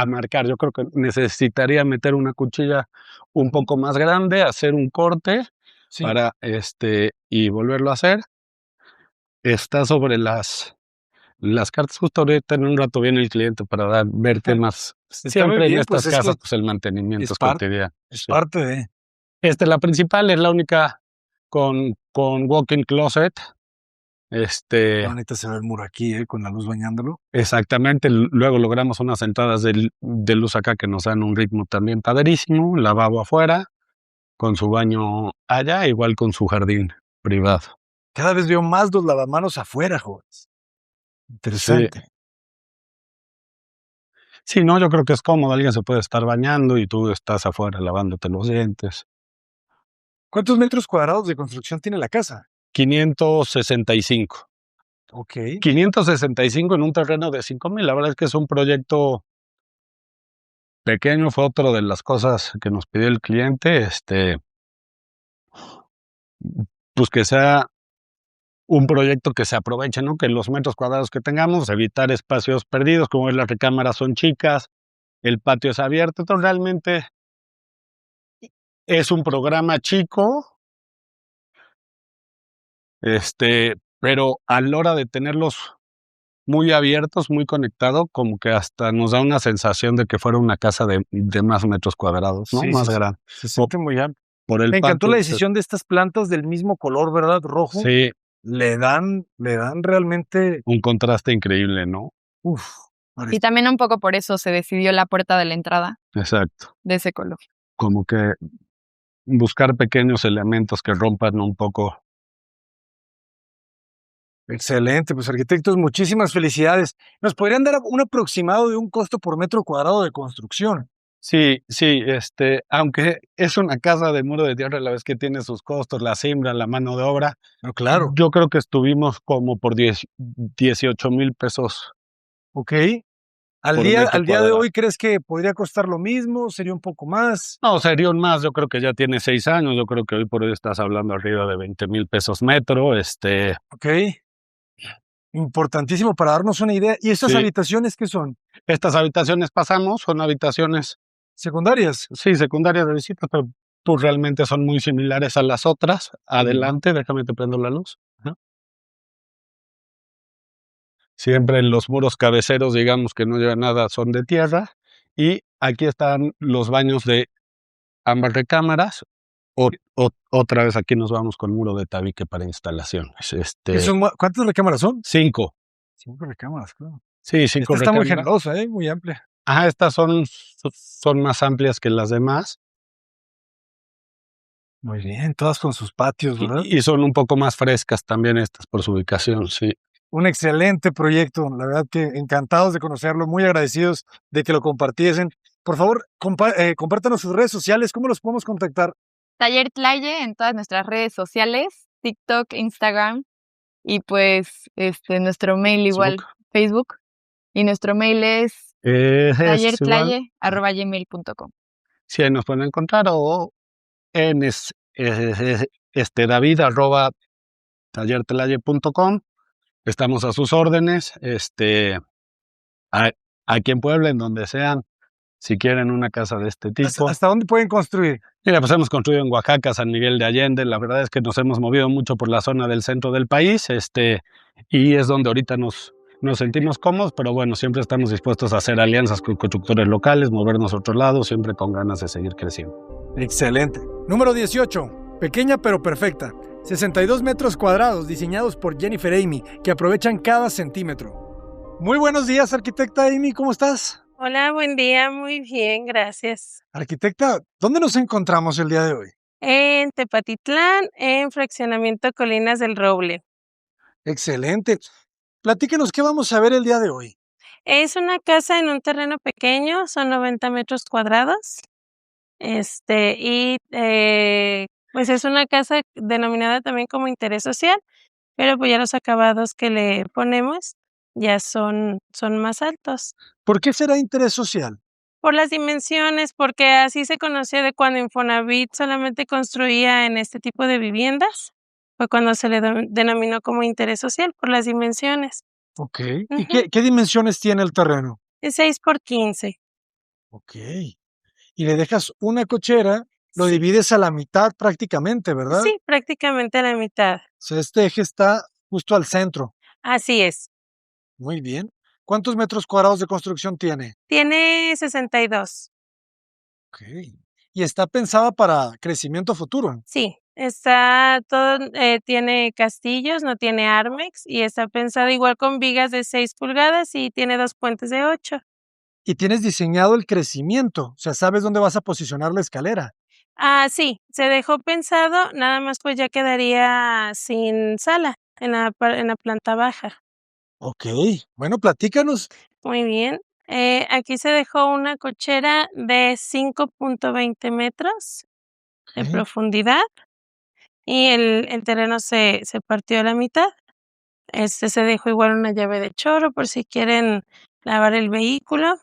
marcar. Yo creo que necesitaría meter una cuchilla un poco más grande, hacer un corte Sí. para y volverlo a hacer. Está sobre las cartas, justo ahorita en un rato viene el cliente para ver qué más. Está muy Siempre en bien, estas pues es que casas, pues el mantenimiento es es parte- cotidiano. es Sí. parte de... La principal es la única con walk-in closet. Qué bonita se ve el muro aquí, con la luz bañándolo. Exactamente, luego logramos unas entradas de luz acá que nos dan un ritmo también padrísimo, lavabo afuera, con su baño allá, igual con su jardín privado. Cada vez veo más los lavamanos afuera, jóvenes. Interesante. Sí, no, yo creo que es cómodo, alguien se puede estar bañando y tú estás afuera lavándote los dientes. ¿Cuántos metros cuadrados de construcción tiene la casa? 565. Ok. 565 en un terreno de 5,000, la verdad es que es un proyecto pequeño, fue otra de las cosas que nos pidió el cliente, pues que sea un proyecto que se aproveche, ¿no? Que los metros cuadrados que tengamos, evitar espacios perdidos, como es las recámaras son chicas, el patio es abierto, entonces realmente es un programa chico, pero a la hora de tenerlos muy abiertos, muy conectados, como que hasta nos da una sensación de que fuera una casa de más metros cuadrados, ¿no? Sí, Más sí, sí. grande. Se siente muy amplio. Por el Me encantó patio, la decisión de estas plantas del mismo color, ¿verdad? Rojo. Sí, Le dan realmente... un contraste increíble, ¿no? Uf. Y también un poco por eso se decidió la puerta de la entrada Exacto. de ese color. Como que buscar pequeños elementos que rompan un poco. Excelente, pues arquitectos, muchísimas felicidades. ¿Nos podrían dar un aproximado de un costo por metro cuadrado de construcción? Sí, aunque es una casa de muro de tierra, a la vez que tiene sus costos, la siembra, la mano de obra. No, claro. Yo creo que estuvimos como por 18,000 pesos. Ok. ¿Al Por día metro de cuadrado. hoy crees que podría costar lo mismo? ¿Sería un poco más? No, sería un más, yo creo que ya tiene 6 años, yo creo que hoy por hoy estás hablando arriba de 20,000 pesos metro, Ok. Importantísimo para darnos una idea. ¿Y estas Sí. habitaciones qué son? Estas habitaciones son habitaciones, ¿Secundarias? sí, secundarias de visitas, pero pues realmente son muy similares a las otras. Adelante, déjame te prendo la luz. Ajá. Siempre en los muros cabeceros, digamos que no lleva nada, son de tierra. Y aquí están los baños de ambas recámaras. Otra vez aquí nos vamos con muro de tabique para instalaciones. ¿Cuántas recámaras son? 5. 5 recámaras, claro. Sí, 5 Esta está muy recámaras. generosa, muy amplia. Ajá, estas son más amplias que las demás. Muy bien, todas con sus patios, ¿verdad? Y son un poco más frescas también estas por su ubicación, sí. Un excelente proyecto, la verdad que encantados de conocerlo, muy agradecidos de que lo compartiesen. Por favor, compártanos sus redes sociales, ¿cómo los podemos contactar? Taller Tlaye en todas nuestras redes sociales, TikTok, Instagram y pues nuestro mail igual, Facebook. Y nuestro mail es tallertlaye@gmail.com. Sí, ahí nos pueden encontrar o en david@tallertelaye.com. Estamos a sus órdenes, aquí en Puebla, en donde sean, si quieren una casa de este tipo. ¿Hasta dónde pueden construir? Mira, pues hemos construido en Oaxaca, San Miguel de Allende. La verdad es que nos hemos movido mucho por la zona del centro del país, y es donde ahorita nos sentimos cómodos, pero bueno, siempre estamos dispuestos a hacer alianzas con constructores locales, movernos a otro lado, siempre con ganas de seguir creciendo. Excelente. Número 18. Pequeña pero perfecta. 62 metros cuadrados diseñados por Jennifer Amy, que aprovechan cada centímetro. Muy buenos días, arquitecta Amy, ¿cómo estás? Hola, buen día, muy bien, gracias. Arquitecta, ¿dónde nos encontramos el día de hoy? En Tepatitlán, en Fraccionamiento Colinas del Roble. Excelente. Platíquenos qué vamos a ver el día de hoy. Es una casa en un terreno pequeño, son 90 metros cuadrados. Pues es una casa denominada también como interés social, pero pues ya los acabados que le ponemos ya son más altos. ¿Por qué será interés social? Por las dimensiones, porque así se conoció de cuando Infonavit solamente construía en este tipo de viviendas, fue cuando se le denominó como interés social, por las dimensiones. Ok. ¿Y Ujú. qué dimensiones tiene el terreno? Es 6 por 15. Ok. Y le dejas una cochera, lo Sí, divides a la mitad prácticamente, ¿verdad? sí, prácticamente a la mitad. O sea, este eje está justo al centro. Así es. Muy bien. ¿Cuántos metros cuadrados de construcción tiene? Tiene 62. Ok. Y está pensada para crecimiento futuro. Sí, está todo, tiene castillos, no tiene armex y está pensado igual con vigas de 6 pulgadas y tiene 2 puentes de 8. Y tienes diseñado el crecimiento, o sea, sabes dónde vas a posicionar la escalera. Sí, se dejó pensado, nada más pues ya quedaría sin sala en la planta baja. Ok. Bueno, platícanos. Muy bien. Aquí se dejó una cochera de 5.20 metros de Ok. profundidad y el terreno se partió a la mitad. Se dejó igual una llave de chorro por si quieren lavar el vehículo,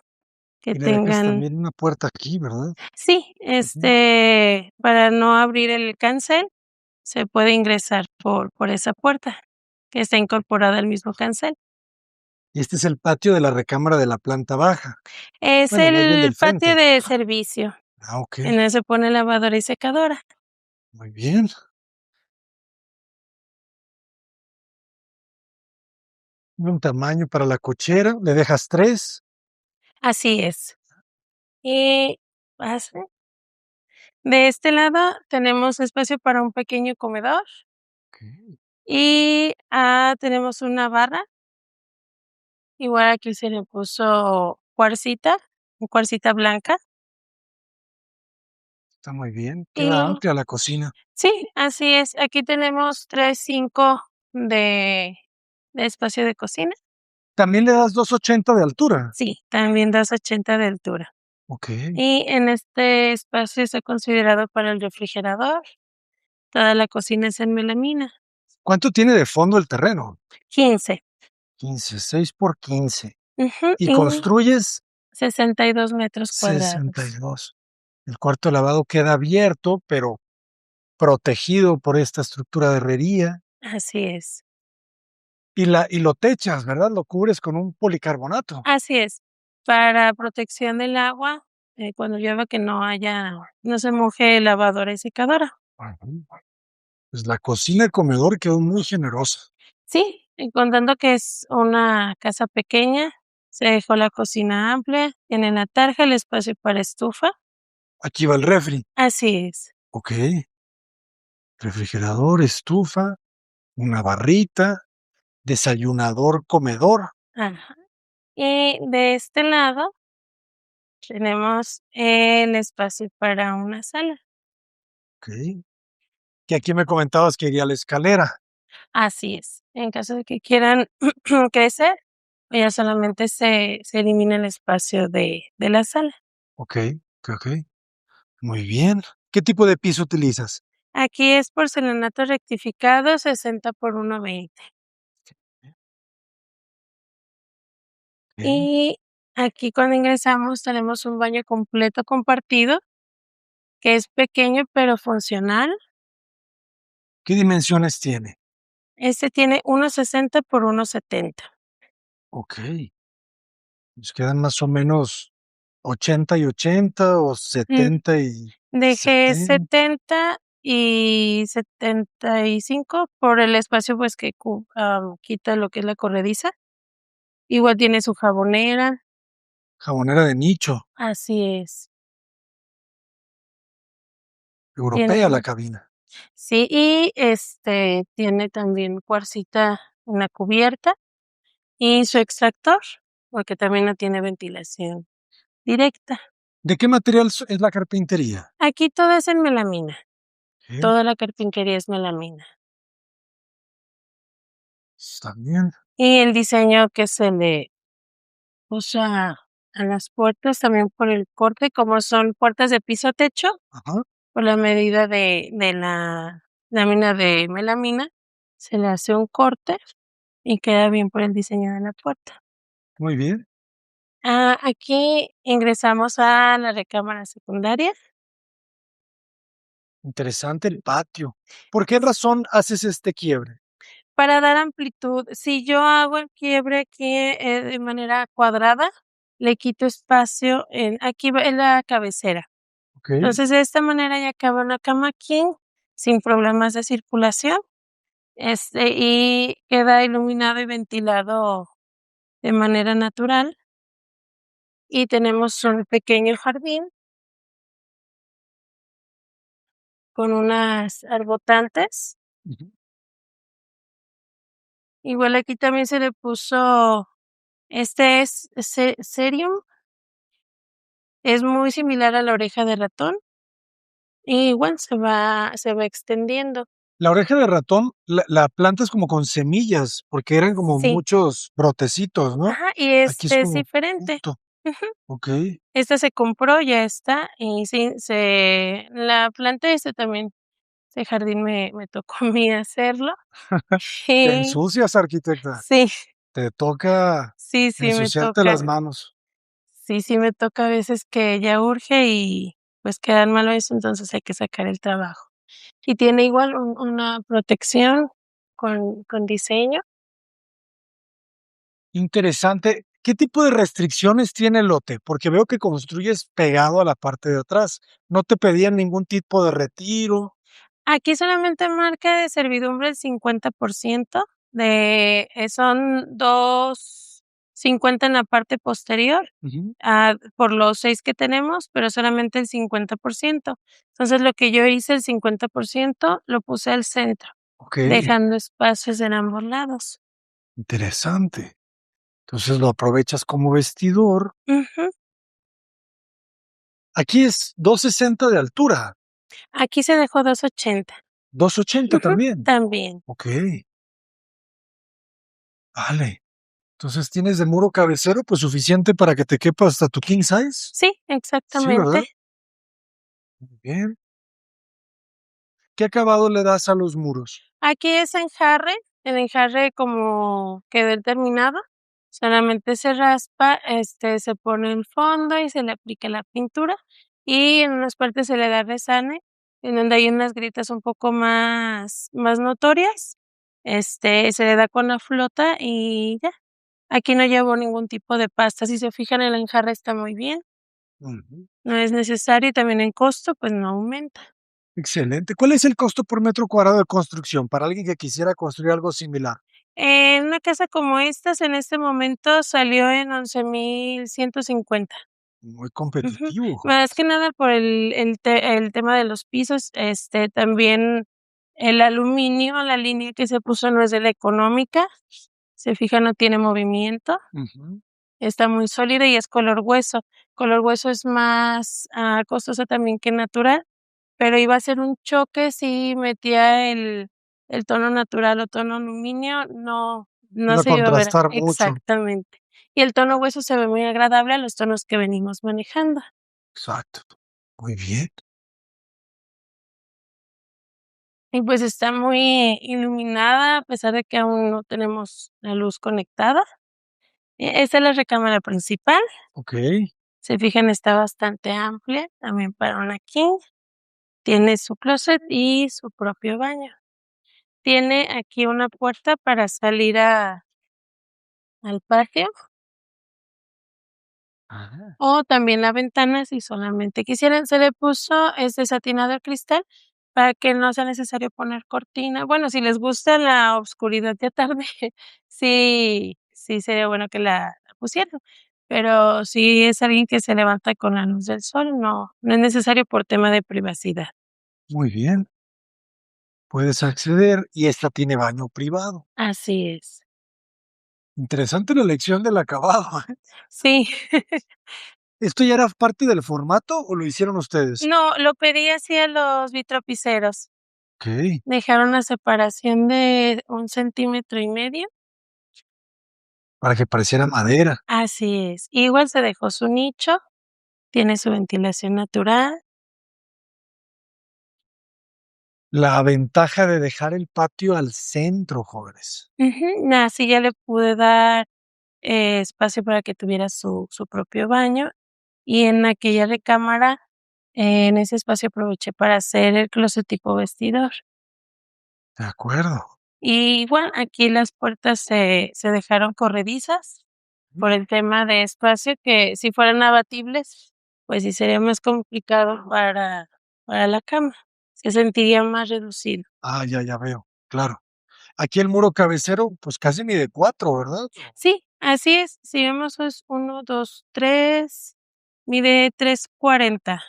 que Y le dejas tengan. también una puerta aquí, ¿verdad? Sí, Ujú. para no abrir el cancel, se puede ingresar por esa puerta, que está incorporada al mismo cancel. Y este es el patio de la recámara de la planta baja. Es Bueno, más bien el del patio frente. de servicio, Ah, ok. en donde se pone lavadora y secadora. Muy bien. Un tamaño para la cochera. Le dejas 3. Así es. Y así. De este lado tenemos espacio para un pequeño comedor Ok. y, tenemos una barra, igual aquí se le puso cuarcita, un cuarcita blanca. Está muy bien. Queda Y amplia la cocina. sí, así es. Aquí tenemos 3.5 de espacio de cocina. También le das 2,80 de altura. Sí, también 2.80 de altura. Ok. Y en este espacio está considerado para el refrigerador. Toda la cocina es en melamina. ¿Cuánto tiene de fondo el terreno? 15. 15, 6 por 15. Ujú, Y y construyes 62 metros cuadrados. 62. El cuarto de lavado queda abierto, pero protegido por esta estructura de herrería. Así es. Y lo techas, ¿verdad? Lo cubres con un policarbonato. Así es. Para protección del agua, cuando llueva que no se moje lavadora y secadora. Ujú. Pues la cocina y comedor quedó muy generosa. Sí, y contando que es una casa pequeña, se dejó la cocina amplia, tiene la tarja, el espacio para estufa. Aquí va el refri. Así es. Ok. Refrigerador, estufa, una barrita, desayunador, comedor. Ajá. Y de este lado tenemos el espacio para una sala. Ok. Que aquí me comentabas que iría la escalera. Así es. En caso de que quieran crecer, pues ya solamente se elimina el espacio de la sala. Ok, ok, ok. Muy bien. ¿Qué tipo de piso utilizas? Aquí es porcelanato rectificado 60 por 1.20. Ok. Y aquí cuando ingresamos tenemos un baño completo compartido, que es pequeño pero funcional. ¿Qué dimensiones tiene? Este tiene 1.60 por 1.70. Ok. Nos quedan más o menos 80 y 80 o Mm, 70 y Dejé 70. 70 y 75 por el espacio, pues, que quita lo que es la corrediza. Igual tiene su jabonera. Jabonera de nicho, Así es. europea la Tiene cabina. Sí, y tiene también cuarcita en la cubierta y su extractor, porque también no tiene ventilación directa. ¿De qué material es la carpintería? Aquí todo es en melamina, ¿Qué? toda la carpintería es melamina. Está bien. Y el diseño que se le usa a las puertas también por el corte, como son puertas de piso a techo, Ajá. por la medida de la lámina de melamina, se le hace un corte y queda bien por el diseño de la puerta. Muy bien. Aquí ingresamos a la recámara secundaria. Interesante el patio. ¿Por qué razón haces este quiebre? Para dar amplitud, si yo hago el quiebre aquí, de manera cuadrada, le quito espacio aquí va en la cabecera. Ok. Entonces, de esta manera ya cabe una cama king sin problemas de circulación, y queda iluminado y ventilado de manera natural. Y tenemos un pequeño jardín con unas arbotantes. Ujú. Igual aquí también se le puso, es cerium, es muy similar a la oreja de ratón, y igual se va extendiendo. La oreja de ratón, la planta es como con semillas, porque eran como Sí, muchos brotecitos, ¿no? ajá, y Aquí es es como diferente. punto. Ujú. Ok. Esta se compró, ya está, y sí, la planta también, ese jardín me tocó a mí hacerlo. Te Y ensucias, arquitecta. sí, Te toca sí me ensuciarte las toca. manos. Sí me toca a veces que ya urge y, pues, quedar mal eso, entonces hay que sacar el trabajo. Y tiene igual una protección con diseño. Interesante. ¿Qué tipo de restricciones tiene el lote? Porque veo que construyes pegado a la parte de atrás. ¿No te pedían ningún tipo de retiro? Aquí solamente marca de servidumbre el 50% son 250 en la parte posterior, Ujú. por los 6 que tenemos, pero solamente el 50%. Entonces, lo que yo hice, el 50% lo puse al centro, Ok, dejando espacios en ambos lados. interesante. Entonces lo aprovechas como vestidor. Ujú. Aquí es 260 de altura, Aquí se dejó 280. 280 Ujú, también. también. Ok, vale. Entonces tienes de muro cabecero, pues suficiente para que te quepa hasta tu king size. Sí, Sí, ¿verdad? exactamente. Muy bien. ¿Qué acabado le das a los muros? Aquí es enjarre, el enjarre como quedó terminado, solamente se raspa, se pone el fondo y se le aplica la pintura, y en unas partes se le da resane, en donde hay unas grietas un poco más notorias, se le da con la flota y ya. Aquí no llevo ningún tipo de pasta, si se fijan el enjarre está muy bien, Ujú. no es necesario y también en costo, pues no aumenta. Excelente. ¿Cuál es el costo por metro cuadrado de construcción para alguien que quisiera construir algo similar? Una casa como estas, en este momento salió en 11,150. Muy Ujú. competitivo. Más que nada por el tema de los pisos, también el aluminio, la línea que se puso no es de la económica, se fija, no tiene movimiento, Ujú. está muy sólida y es color hueso. Color hueso es más, costoso también que natural, pero iba a ser un choque si metía el tono natural o tono aluminio, no Iba a se iba a ver contrastar mucho. exactamente. Y el tono hueso se ve muy agradable a los tonos que venimos manejando. Exacto. Muy bien. Y pues está muy iluminada, a pesar de que aún no tenemos la luz conectada. Esta es la recámara principal. Ok. Se fijan, está bastante amplia, también para una king. Tiene su closet y su propio baño. Tiene aquí una puerta para salir al patio, Ah, o también la ventana si solamente quisieran. Se le puso satinado al cristal para que no sea necesario poner cortina. Bueno, si les gusta la oscuridad de tarde, sí sería bueno que la pusieran, pero si es alguien que se levanta con la luz del sol, no es necesario por tema de privacidad. muy bien. puedes acceder y esta tiene baño privado. Así es. Interesante la elección del acabado. Sí. ¿Esto ya era parte del formato o lo hicieron ustedes? No, lo pedí así a los vitropiceros. Ok, Dejaron una separación de 1,5 cm. para que pareciera madera. Así es. Igual se dejó su nicho, tiene su ventilación natural. La ventaja de dejar el patio al centro, jóvenes. Así ya le pude dar espacio para que tuviera su propio baño. Y en aquella recámara, en ese espacio aproveché para hacer el closet tipo vestidor. De acuerdo. Y igual aquí las puertas se dejaron corredizas por el tema de espacio, que si fueran abatibles, pues sí sería más complicado para la cama. Se sentiría más reducido. Ah, ya veo. Claro. Aquí el muro cabecero, pues casi mide 4, ¿verdad? Sí, así es. Si vemos es 1, 2, 3, mide 3,40.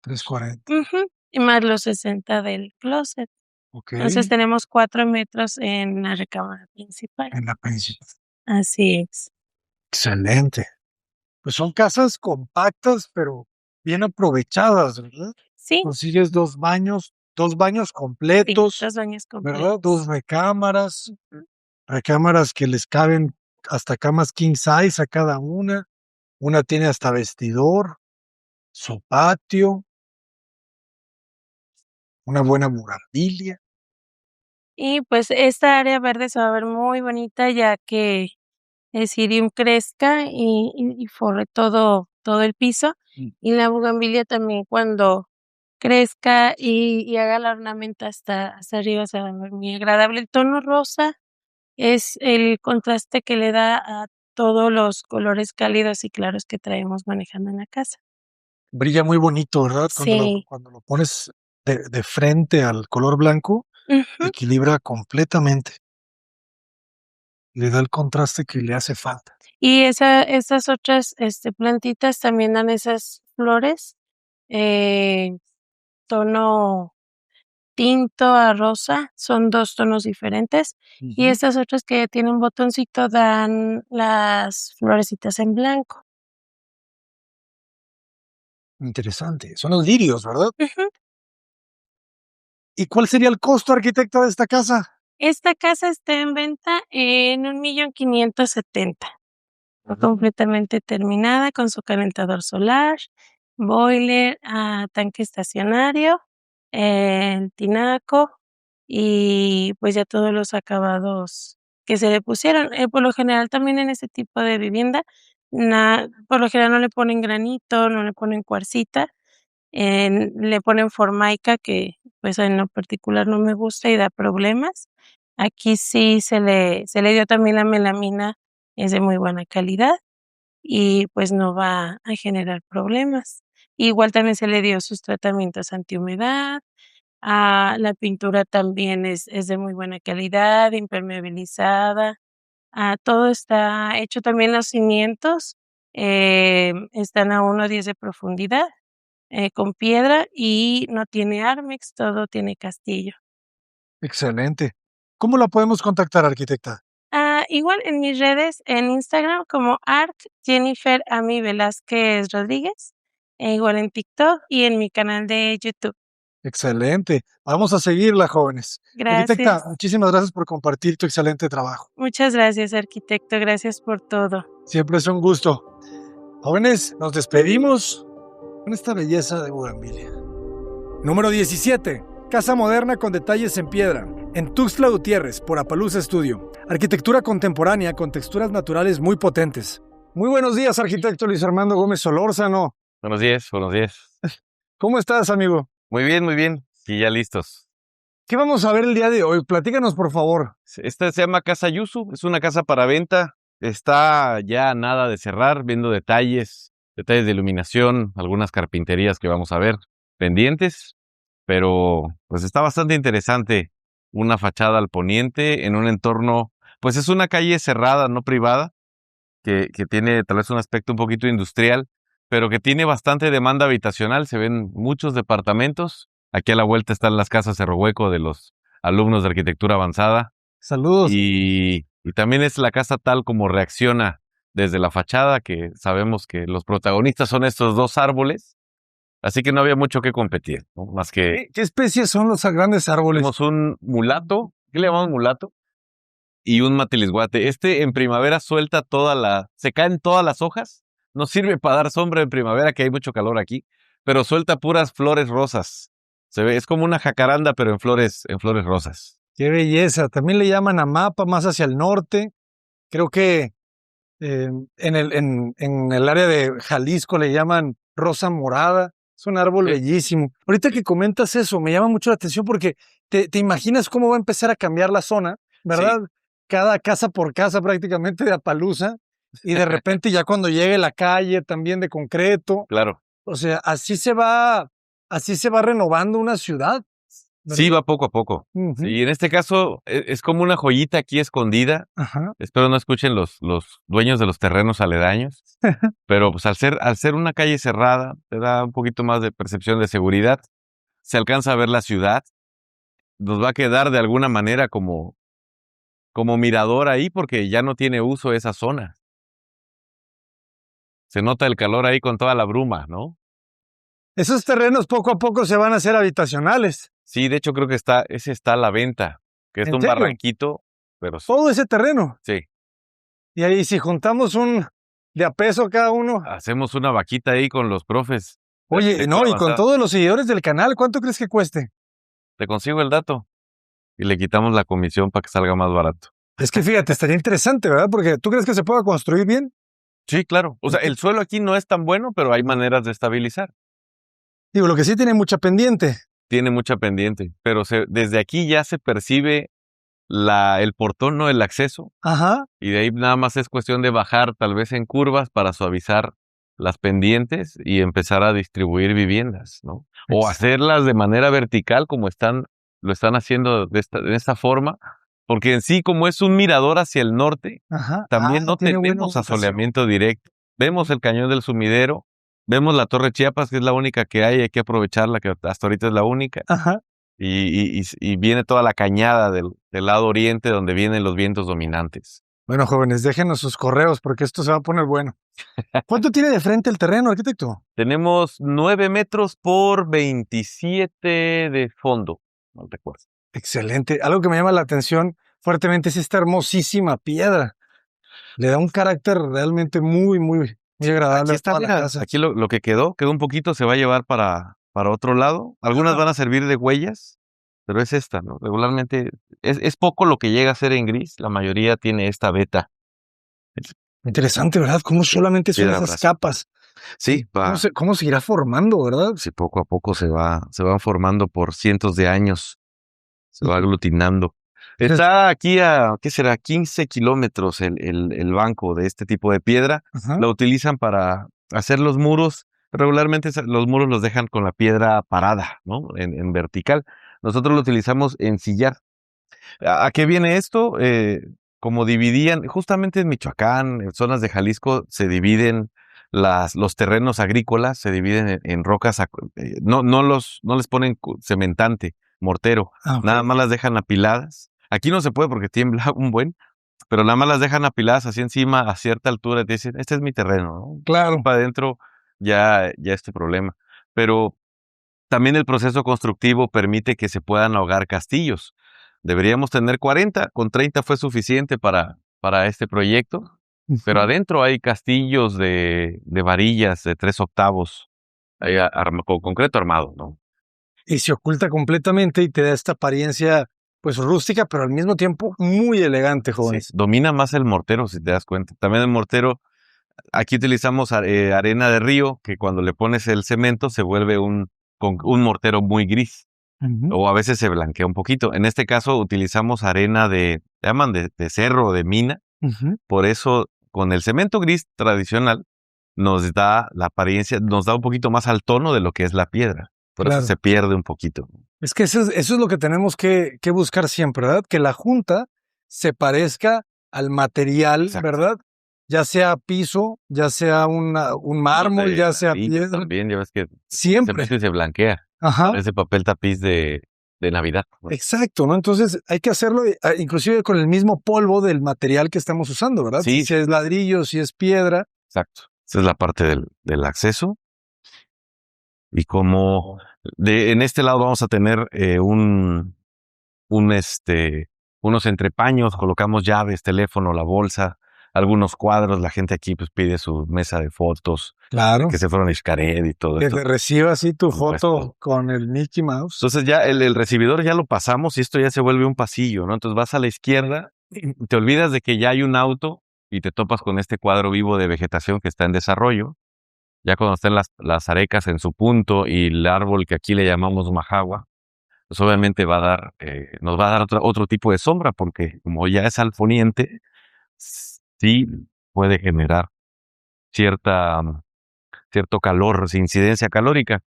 3,40. Y más los 60 del closet. Ok. Entonces tenemos 4 metros en la recámara principal. En la principal. Así es. Excelente. Pues son casas compactas, pero bien aprovechadas, ¿verdad? Sí, Consigues dos baños sí, completos, 2 baños ¿verdad? Dos completos. recámaras, Ujú. recámaras que les caben hasta camas king size a cada una. Una tiene hasta vestidor, su patio, una buena bugambilia. Y pues esta área verde se va a ver muy bonita ya que el cirium crezca y forre todo el piso. Mm. Y la bugambilia también cuando crezca y haga la ornamenta hasta arriba se va a ver muy agradable. El tono rosa es el contraste que le da a todos los colores cálidos y claros que traemos manejando en la casa. Brilla muy bonito, ¿verdad? Sí. Cuando lo pones de frente al color blanco, Ujú. equilibra completamente. Le da el contraste que le hace falta. Y esas otras, plantitas también dan esas flores, eh, tono tinto a rosa, son 2 tonos diferentes, y Ujú. estas otras que tienen botoncito dan las florecitas en blanco. Interesante. Son los lirios, ¿verdad? Ujú. ¿Y cuál sería el costo, arquitecta, de esta casa? Esta casa está en venta en 1,570,000. Completamente terminada con su calentador solar, boiler, tanque estacionario, el tinaco y pues ya todos los acabados que se le pusieron. Por lo general también en ese tipo de vivienda, por lo general no le ponen granito, no le ponen cuarcita, le ponen formaica que pues en lo particular no me gusta y da problemas. Aquí sí se le dio también la melamina, es de muy buena calidad y pues no va a generar problemas. Igual también se le dio sus tratamientos antihumedad, la pintura también es de muy buena calidad, impermeabilizada, todo está hecho también los cimientos, están a 1,10 de profundidad, con piedra y no tiene Armex, todo tiene castillo. Excelente. ¿Cómo la podemos contactar, arquitecta? Igual en mis redes, en Instagram como Jennifer Ami Velázquez Rodríguez, igual en TikTok y en mi canal de YouTube. Excelente. Vamos a seguirla, jóvenes. Arquitecta, Gracias. muchísimas gracias por compartir tu excelente trabajo. Muchas gracias, arquitecto. Gracias por todo. Siempre es un gusto. Jóvenes, nos despedimos con esta belleza de bugambilia. Número 17. Casa moderna con detalles en piedra. En Tuxtla Gutiérrez, por Apalooza Studio. Arquitectura contemporánea con texturas naturales muy potentes. Muy buenos días, arquitecto Luis Armando Gómez Solórzano. Buenos días, buenos días. ¿Cómo estás, amigo? Muy bien, muy bien. Y ya listos. ¿Qué vamos a ver el día de hoy? Platícanos, por favor. Esta se llama Casa Yusu, es una casa para venta. Está ya a nada de cerrar, viendo detalles de iluminación, algunas carpinterías que vamos a ver pendientes, pero pues está bastante interesante. Una fachada al poniente en un entorno, pues es una calle cerrada, no privada, que tiene tal vez un aspecto un poquito industrial, pero que tiene bastante demanda habitacional. Se ven muchos departamentos. Aquí a la vuelta están las casas Cerro Hueco de los alumnos de arquitectura avanzada. Saludos. Y también es la casa tal como reacciona desde la fachada, que sabemos que los protagonistas son estos dos árboles, así que no había mucho que competir, ¿no? Más que ¿Qué especies son los grandes árboles? tenemos un mulato, ¿qué le llamamos mulato? Y un matilisguate. En primavera se caen todas las hojas, no sirve para dar sombra en primavera, que hay mucho calor aquí, pero suelta puras flores rosas. Es como una jacaranda, pero en flores rosas. Qué belleza. También le llaman amapa más hacia el norte. Creo que en el área de Jalisco le llaman rosa morada. Es un árbol Sí. bellísimo. Ahorita que comentas eso, me llama mucho la atención porque te imaginas cómo va a empezar a cambiar la zona, ¿verdad? Cada casa por casa prácticamente de Apalúa. Y de repente ya cuando llegue la calle también de concreto. Claro. O sea, así se va renovando una ciudad. ¿verdad? Sí, va poco a poco. Ujú. Y en este caso es como una joyita aquí escondida. Ajá. Espero no escuchen los dueños de los terrenos aledaños. Pero pues al ser una calle cerrada, te da un poquito más de percepción de seguridad. Se alcanza a ver la ciudad. Nos va a quedar de alguna manera como mirador ahí porque ya no tiene uso esa zona. Se nota el calor ahí con toda la bruma, ¿no? Esos terrenos poco a poco se van a hacer habitacionales. Sí, de hecho creo que ese está a la venta, que es ¿En un serio? barranquito, pero Todo ese terreno. sí. Y ahí si juntamos un de a peso cada uno. Hacemos una vaquita ahí con los profes. de Oye, arquitectura no, y con avanzada. todos los seguidores del canal, ¿cuánto crees que cueste? Te consigo el dato y le quitamos la comisión para que salga más barato. Es que fíjate, estaría interesante, ¿verdad? Porque ¿tú crees que se pueda construir bien? Sí, claro. O sea, el suelo aquí no es tan bueno, pero hay maneras de estabilizar. Digo, lo que sí tiene mucha pendiente. Tiene mucha pendiente, pero desde aquí ya se percibe el portón, ¿no? El acceso, Ajá. y de ahí nada más es cuestión de bajar tal vez en curvas para suavizar las pendientes y empezar a distribuir viviendas, ¿no? O hacerlas de manera vertical como lo están haciendo de esta forma, porque en sí, como es un mirador hacia el norte, Ajá. también no tiene buena tenemos ubicación. asoleamiento directo. Vemos el cañón del Sumidero, vemos la Torre Chiapas, que es la única que hay que aprovecharla, que hasta ahorita es la única. Ajá. Y viene toda la cañada del lado oriente donde vienen los vientos dominantes. Bueno, jóvenes, déjenos sus correos porque esto se va a poner bueno. ¿Cuánto tiene de frente el terreno, arquitecto? Tenemos 9 metros por 27 de fondo, no recuerdo. Excelente. Algo que me llama la atención fuertemente es esta hermosísima piedra. Le da un carácter realmente muy, muy, muy agradable Aquí a está, toda la mira, casa. aquí lo que quedó un poquito, se va a llevar para otro lado. Algunas van a servir de huellas, pero es esta, ¿no? Regularmente es poco lo que llega a ser en gris, la mayoría tiene esta veta. Interesante, ¿verdad? Cómo solamente son Piedra esas brazo. capas. Sí, ¿Cómo se irá formando, verdad? sí, poco a poco se van formando por cientos de años, se va aglutinando. Está aquí ¿qué será? 15 kilómetros el banco de este tipo de piedra. Ajá. Lo utilizan para hacer los muros. Regularmente los muros los dejan con la piedra parada, ¿no? En vertical. Nosotros lo utilizamos en sillar. ¿A qué viene esto? Como dividían, justamente en Michoacán, en zonas de Jalisco, se dividen los terrenos agrícolas, se dividen en rocas, no les ponen cementante, mortero, Ah, ok. nada más las dejan apiladas. Aquí no se puede porque tiembla un buen, pero nada más las dejan apiladas así encima a cierta altura y te dicen, este es mi terreno, ¿no? Claro. Para adentro ya es tu problema. Pero también el proceso constructivo permite que se puedan ahogar castillos. Deberíamos tener 40, con 30 fue suficiente para este proyecto, pero adentro hay castillos de varillas de 3 octavos, ahí con concreto armado, ¿no? Y se oculta completamente y te da esta apariencia, pues rústica, pero al mismo tiempo muy elegante, jóvenes. Sí, domina más el mortero, si te das cuenta. También el mortero, aquí utilizamos arena de río, que cuando le pones el cemento se vuelve un mortero muy gris. Ujú. O a veces se blanquea un poquito. En este caso utilizamos arena llaman de cerro o de mina. Ujú. Por eso, con el cemento gris tradicional, nos da la apariencia, nos da un poquito más al tono de lo que es la piedra. Por Claro. eso se pierde un poquito. Es que eso es lo que tenemos que buscar siempre, ¿verdad? Que la junta se parezca al material, Exacto. ¿verdad? Ya sea piso, ya sea un mármol, ya sea Tapiz piedra. también, ya ves que Siempre. se blanquea. Ajá. Ese papel tapiz de de Navidad, ¿no? Exacto, ¿no? Entonces hay que hacerlo inclusive con el mismo polvo del material que estamos usando, ¿verdad? Sí. Si es ladrillo, si es piedra. Exacto. Esa es la parte del acceso. Y como en este lado vamos a tener unos entrepaños, colocamos llaves, teléfono, la bolsa, algunos cuadros. La gente aquí pues pide su mesa de fotos, Claro. que se fueron a Xcaret y todo Que esto. te reciba así tu Por foto supuesto. con el Mickey Mouse. Entonces ya el recibidor ya lo pasamos y esto ya se vuelve un pasillo, ¿no? Entonces vas a la izquierda, te olvidas de que ya hay un auto y te topas con este cuadro vivo de vegetación que está en desarrollo. Ya cuando estén las arecas en su punto y el árbol que aquí le llamamos majagua, pues obviamente nos va a dar otro tipo de sombra, porque como ya es al poniente, sí puede generar cierto calor, incidencia calórica.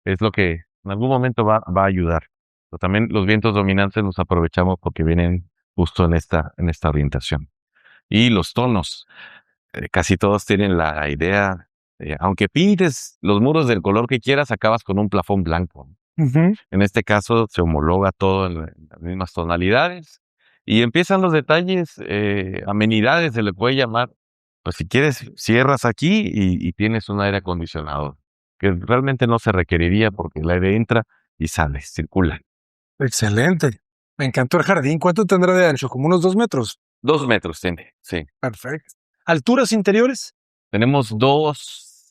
Es lo que en algún momento va a ayudar. Pero también los vientos dominantes los aprovechamos porque vienen justo en esta orientación. Y los tonos. Casi todos tienen la idea, aunque pintes los muros del color que quieras, acabas con un plafón blanco. Ujú. En este caso se homologa todo en las mismas tonalidades y empiezan los detalles, amenidades se le puede llamar. Pues si quieres, cierras aquí y tienes un aire acondicionado, que realmente no se requeriría porque el aire entra y sale, circula. Excelente. Me encantó el jardín. ¿Cuánto tendrá de ancho? ¿Como unos 2 metros? 2 metros tiene, sí. Perfecto. ¿Alturas interiores? Tenemos 2.70,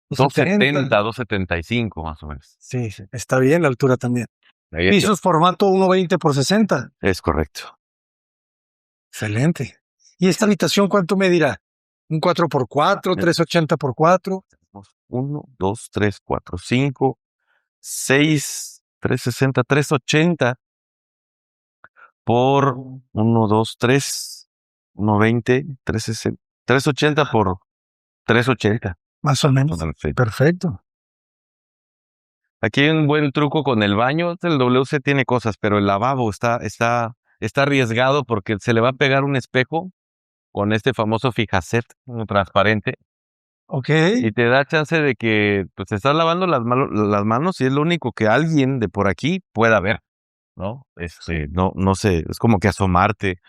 2.70. 2.75 más o menos. Sí, está bien la altura también. Ahí Pisos formato 1.20 por 60. es correcto. Excelente. ¿Y esta habitación cuánto medirá? ¿Un 4x4, 380x4? 1, 2, 3, 4, 5, 6, 360, 380 por 1, 2, 3, 120, 360, 380 por 380. Más o menos. Sí. Perfecto. Aquí hay un buen truco con el baño. El WC tiene cosas, pero el lavabo está arriesgado porque se le va a pegar un espejo con este famoso Fijacet transparente. Ok. Y te da chance de que pues, te estás lavando las manos y es lo único que alguien de por aquí pueda ver, ¿no? No sé, es como que asomarte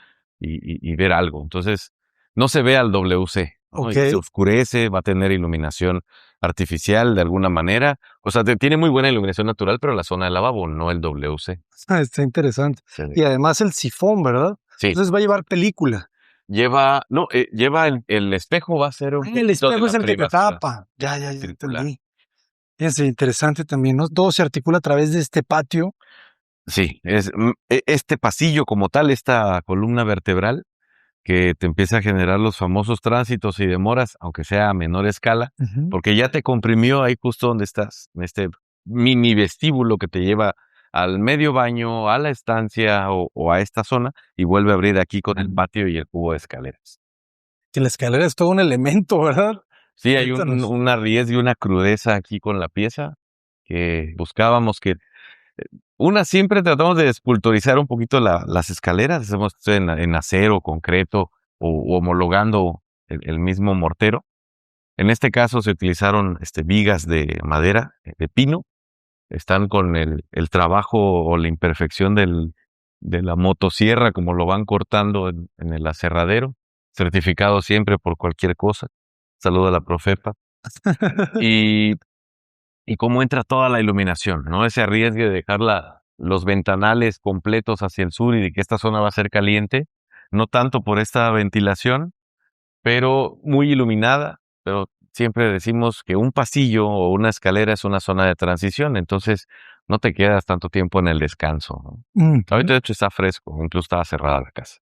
y ver algo. Entonces, no se ve al WC, ¿no? Ok. Y se oscurece, va a tener iluminación artificial de alguna manera. O sea, tiene muy buena iluminación natural, pero la zona del lavabo, no el WC. Está interesante. Se ve. Y además el sifón, ¿verdad? Sí. Entonces va a llevar película. Lleva el espejo, va a ser un El poquito de espejo es la el que te privacidad tapa. Ya circular. entendí. Es interesante también, ¿no? Todo se articula a través de este patio. Sí, este pasillo como tal, esta columna vertebral, que te empieza a generar los famosos tránsitos y demoras, aunque sea a menor escala, Ujú. porque ya te comprimió ahí justo donde estás, en este mini vestíbulo que te lleva al medio baño, a la estancia o a esta zona, y vuelve a abrir aquí con el patio y el cubo de escaleras. Que la escalera es todo un elemento, ¿verdad? Sí, hay Cuéntanos. un arriesgue y una crudeza aquí con la pieza que buscábamos que siempre tratamos de esculturizar un poquito las escaleras, hacemos en acero, concreto o homologando el mismo mortero. En este caso se utilizaron vigas de madera, de pino. Están con el trabajo o la imperfección de la motosierra, como lo van cortando en el aserradero, certificado siempre por cualquier cosa. Saludo a la Profepa. Y cómo entra toda la iluminación, ¿no? Ese arriesgue de dejar los ventanales completos hacia el sur y de que esta zona va a ser caliente, no tanto por esta ventilación, pero muy iluminada, pero siempre decimos que un pasillo o una escalera es una zona de transición, entonces no te quedas tanto tiempo en el descanso, ¿no? Ahorita de hecho está fresco, incluso estaba cerrada la casa.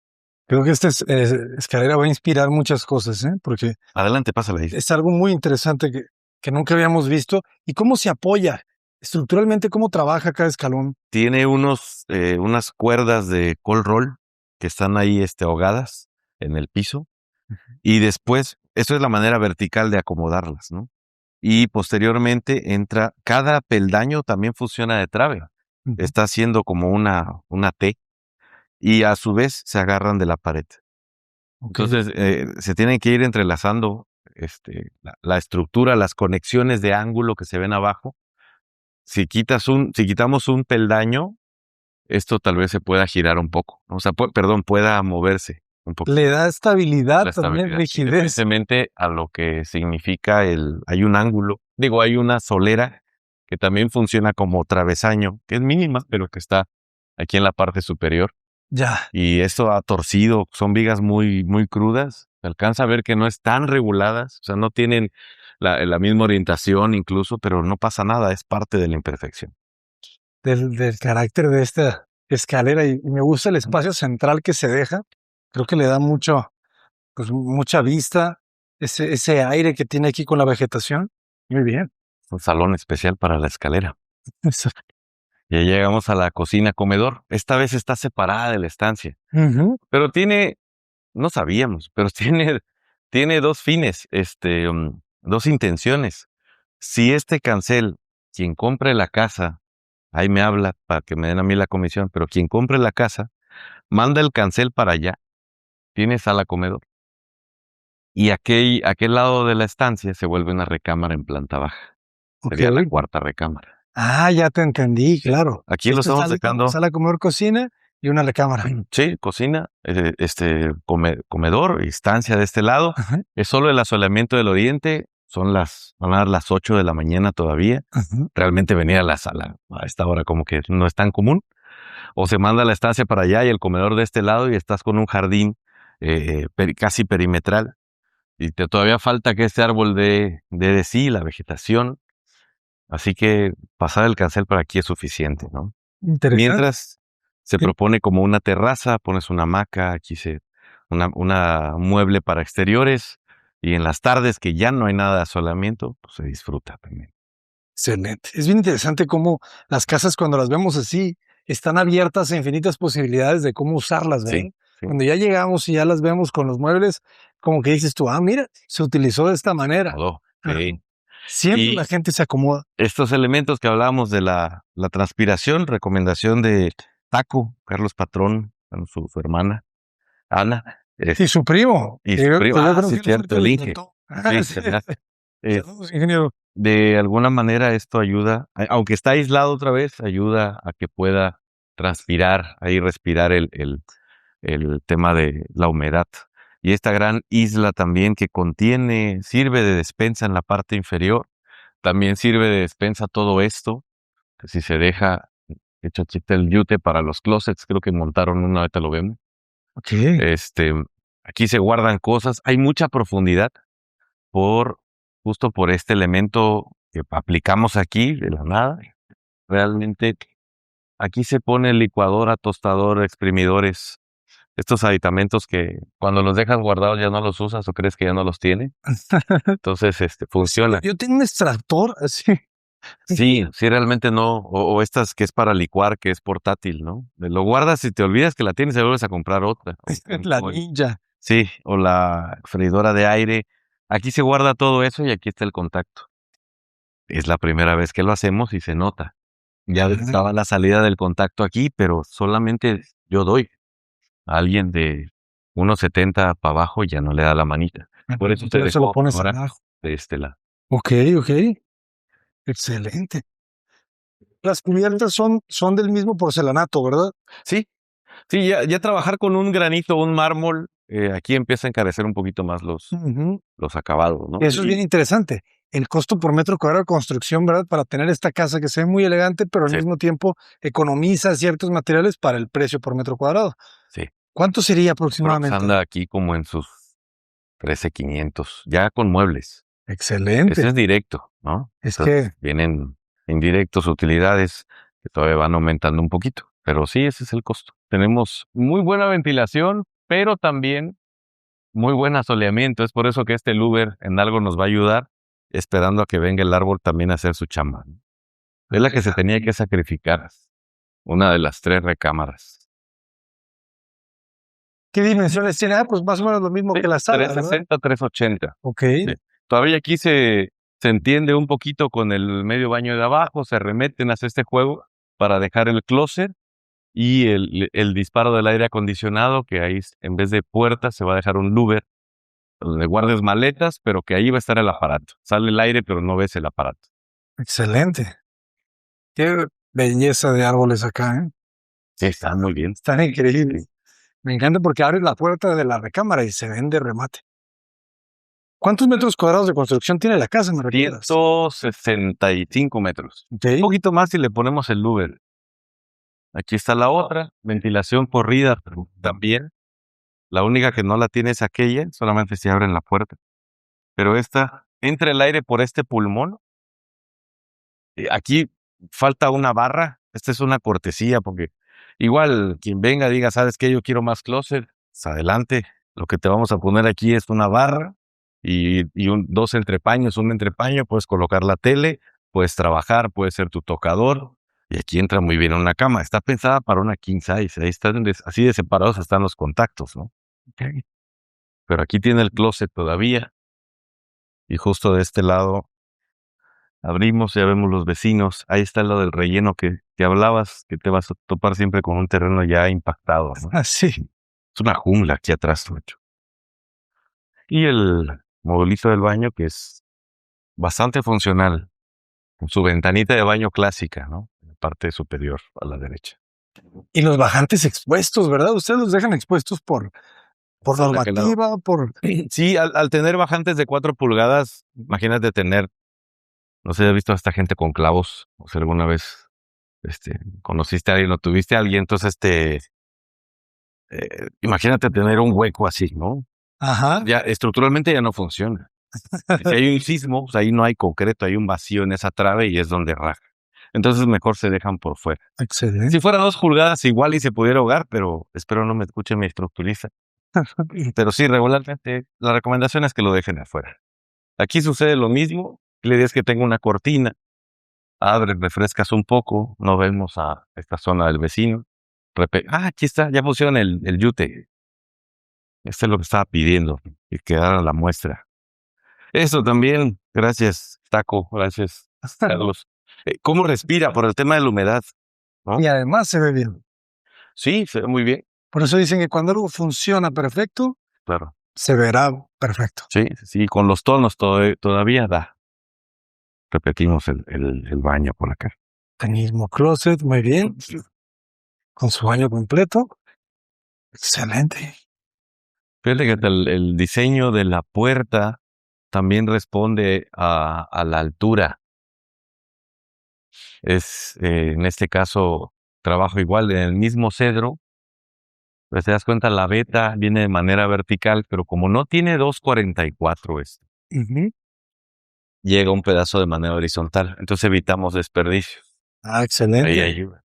Creo que esta escalera va a inspirar muchas cosas, ¿eh? Porque Adelante, pásala ahí. es algo muy interesante que nunca habíamos visto. ¿Y cómo se apoya? Estructuralmente, ¿cómo trabaja cada escalón? Tiene unas cuerdas de col roll que están ahí ahogadas en el piso. Y después, eso es la manera vertical de acomodarlas, ¿no? Y posteriormente entra, cada peldaño también funciona de trave. Ujú. Está haciendo como una T y a su vez se agarran de la pared. Ok. Entonces, se tienen que ir entrelazando la estructura, las conexiones de ángulo que se ven abajo, si quitamos un peldaño, esto tal vez se pueda girar un poco, ¿no? O sea, pueda moverse un poco. Le da estabilidad, La también estabilidad, rigidez. independientemente a lo que significa hay un ángulo, hay una solera que también funciona como travesaño, que es mínima, pero que está aquí en la parte superior. Ya. Y esto ha torcido, son vigas muy, muy crudas. Se alcanza a ver que no están reguladas, o sea, no tienen la misma orientación incluso, pero no pasa nada, es parte de la imperfección. Del carácter de esta escalera y me gusta el espacio central que se deja. Creo que le da pues mucha vista, ese aire que tiene aquí con la vegetación. Muy bien. Un salón especial para la escalera. Ya llegamos a la cocina comedor. Esta vez está separada de la estancia, Ujú. pero no sabíamos, pero tiene dos fines, dos intenciones. Si este cancel, quien compre la casa, ahí me habla para que me den a mí la comisión, pero quien compre la casa, manda el cancel para allá, tiene sala comedor. Y aquel lado de la estancia se vuelve una recámara en planta baja. Sería la Ok. cuarta recámara. Ah, ya te entendí, claro. Aquí lo estamos dejando. Sala, comedor, cocina y una recámara. Sí, cocina, comedor, estancia de este lado. Ajá, Es solo el asoleamiento del oriente. Van a dar las 8 de la mañana todavía. ajá. Realmente venir a la sala a esta hora como que no es tan común. O se manda la estancia para allá y el comedor de este lado y estás con un jardín casi perimetral. Y todavía falta que este árbol dé de sí, la vegetación. Así que pasar el cancel por aquí es suficiente, ¿no? Interesante. Mientras se Sí. propone como una terraza, pones una hamaca, una mueble para exteriores, y en las tardes que ya no hay nada de asolamiento, pues se disfruta también. Excelente. Es bien interesante cómo las casas, cuando las vemos así, están abiertas a infinitas posibilidades de cómo usarlas, ¿verdad? Sí, sí. Cuando ya llegamos y ya las vemos con los muebles, como que dices tú, mira, se utilizó de esta manera. Todo. Ajá. Sí. Siempre Y la gente se acomoda. estos elementos que hablábamos de la transpiración, recomendación de Taco, Carlos Patrón, bueno, su hermana, Ana. Y su primo. Y que su yo- primo. que yo Ah, creo sí, que él fue el cierto, que el lo Inge. inventó. Sí, Sí. ¿verdad? Eh, Saludos, ingeniero. De alguna manera esto ayuda, aunque está aislado otra vez, ayuda a que pueda transpirar, ahí respirar el tema de la humedad. Y esta gran isla también que sirve de despensa en la parte inferior, también sirve de despensa todo esto, que si se deja hecho chiste el yute para los closets, creo que montaron uno, ahorita lo vemos. Ok. Aquí se guardan cosas, hay mucha profundidad justo por este elemento que aplicamos aquí de la nada. Realmente aquí se pone licuadora, tostador, exprimidores, estos aditamentos que cuando los dejas guardados ya no los usas o crees que ya no los tiene. Entonces, funciona. Yo tengo un extractor así. Sí, sí, realmente no. O estas que es para licuar, que es portátil, ¿no? Lo guardas y te olvidas que la tienes y vuelves a comprar otra. La ninja. Sí, o la freidora de aire. Aquí se guarda todo eso y aquí está el contacto. Es la primera vez que lo hacemos y se nota. Ya estaba la salida del contacto aquí, pero solamente yo doy. A alguien de 1.70 para abajo ya no le da la manita. Por eso te se lo dejo pones ahora abajo. de este lado. Ok. Excelente. Las cubiertas son del mismo porcelanato, ¿verdad? Sí, sí, ya trabajar con un granito, un mármol, aquí empieza a encarecer un poquito más Ujú. los acabados, ¿no? Eso es bien interesante. El costo por metro cuadrado de construcción, ¿verdad? Para tener esta casa que se ve muy elegante, pero al Sí. mismo tiempo economiza ciertos materiales para el precio por metro cuadrado. Sí. ¿Cuánto sería Prox aproximadamente? anda aquí como en sus 13,500, ya con muebles. Excelente. Ese es directo, ¿no? Es Entonces, que vienen indirectos, utilidades, que todavía van aumentando un poquito. Pero sí, ese es el costo. Tenemos muy buena ventilación, pero también muy buen asoleamiento. Es por eso que este louver en algo nos va a ayudar, esperando a que venga el árbol también a hacer su chamba, ¿no? Es la que se tenía que sacrificar. Una de las 3 recámaras. ¿qué dimensiones tiene? Pues más o menos lo mismo que la sala, ¿verdad? 360, 380. Ok. Sí. Todavía aquí se entiende un poquito con el medio baño de abajo, se remeten hacia este juego para dejar el closet y el disparo del aire acondicionado, que ahí en vez de puerta se va a dejar un louver donde guardes maletas, pero que ahí va a estar el aparato. Sale el aire, pero no ves el aparato. Excelente. Qué belleza de árboles acá, ¿eh? Sí, está muy bien. Están increíbles. Me encanta porque abres la puerta de la recámara y se ven de remate. ¿Cuántos metros cuadrados de construcción tiene la casa, me recuerdas? 165 metros. Ok. Un poquito más si le ponemos el louver. Aquí está la otra, ventilación corrida también. La única que no la tiene es aquella, solamente se abre la puerta. Pero esta, entra el aire por este pulmón. Aquí falta una barra. Esta es una cortesía porque igual quien venga diga, ¿sabes qué? Yo quiero más closet. Pues adelante. Lo que te vamos a poner aquí es una barra y dos entrepaños, un entrepaño. Puedes colocar la tele, puedes trabajar, puede ser tu tocador. Y aquí entra muy bien una cama. Está pensada para una king size. Ahí están, así de separados están los contactos, ¿no? Ok. Pero aquí tiene el closet todavía. Y justo de este lado abrimos, ya vemos los vecinos. Ahí está lo del relleno que hablabas, que te vas a topar siempre con un terreno ya impactado, ¿no? Ah, sí. Es una jungla aquí atrás, mucho. Y el modulito del baño que es bastante funcional, con su ventanita de baño clásica, ¿no? En la parte superior a la derecha. Y los bajantes expuestos, ¿verdad? Ustedes los dejan expuestos por ¿De qué lado? normativa, por... Sí, al tener bajantes de 4 pulgadas, imagínate tener, no sé, ¿has visto a esta gente con clavos? O sea, alguna vez conociste a alguien o tuviste a alguien, entonces imagínate tener un hueco así, ¿no? Ajá. Ya estructuralmente ya no funciona. Si hay un sismo, pues ahí no hay concreto, hay un vacío en esa trave y es donde raja. Entonces mejor se dejan por fuera. Excelente. Si fuera 2 pulgadas igual y se pudiera ahogar, pero espero no me escuche mi estructurista. Pero sí, regularmente la recomendación es que lo dejen afuera. Aquí sucede lo mismo. La idea es que tenga una cortina. Abres, refrescas un poco. No vemos a esta zona del vecino. Aquí está, ya pusieron el yute. Este es lo que estaba pidiendo, que quedara la muestra. Eso también, gracias, Taco, gracias, Carlos. ¿Cómo respira por el tema de la humedad? ¿No? Y además se ve bien. Sí, se ve muy bien, Por eso dicen que cuando algo funciona perfecto, claro. se verá perfecto. Sí, con los tonos todavía da. Repetimos el baño por acá. El mismo closet, muy bien. Con su baño completo. Excelente. Fíjate que el diseño de la puerta también responde a la altura. En este caso, trabajo igual en el mismo cedro. Pues te das cuenta, la veta viene de manera vertical, pero como no tiene 2.44 Ujú. llega un pedazo de manera horizontal. Entonces evitamos desperdicios. Ah, Ahí excelente. ayuda.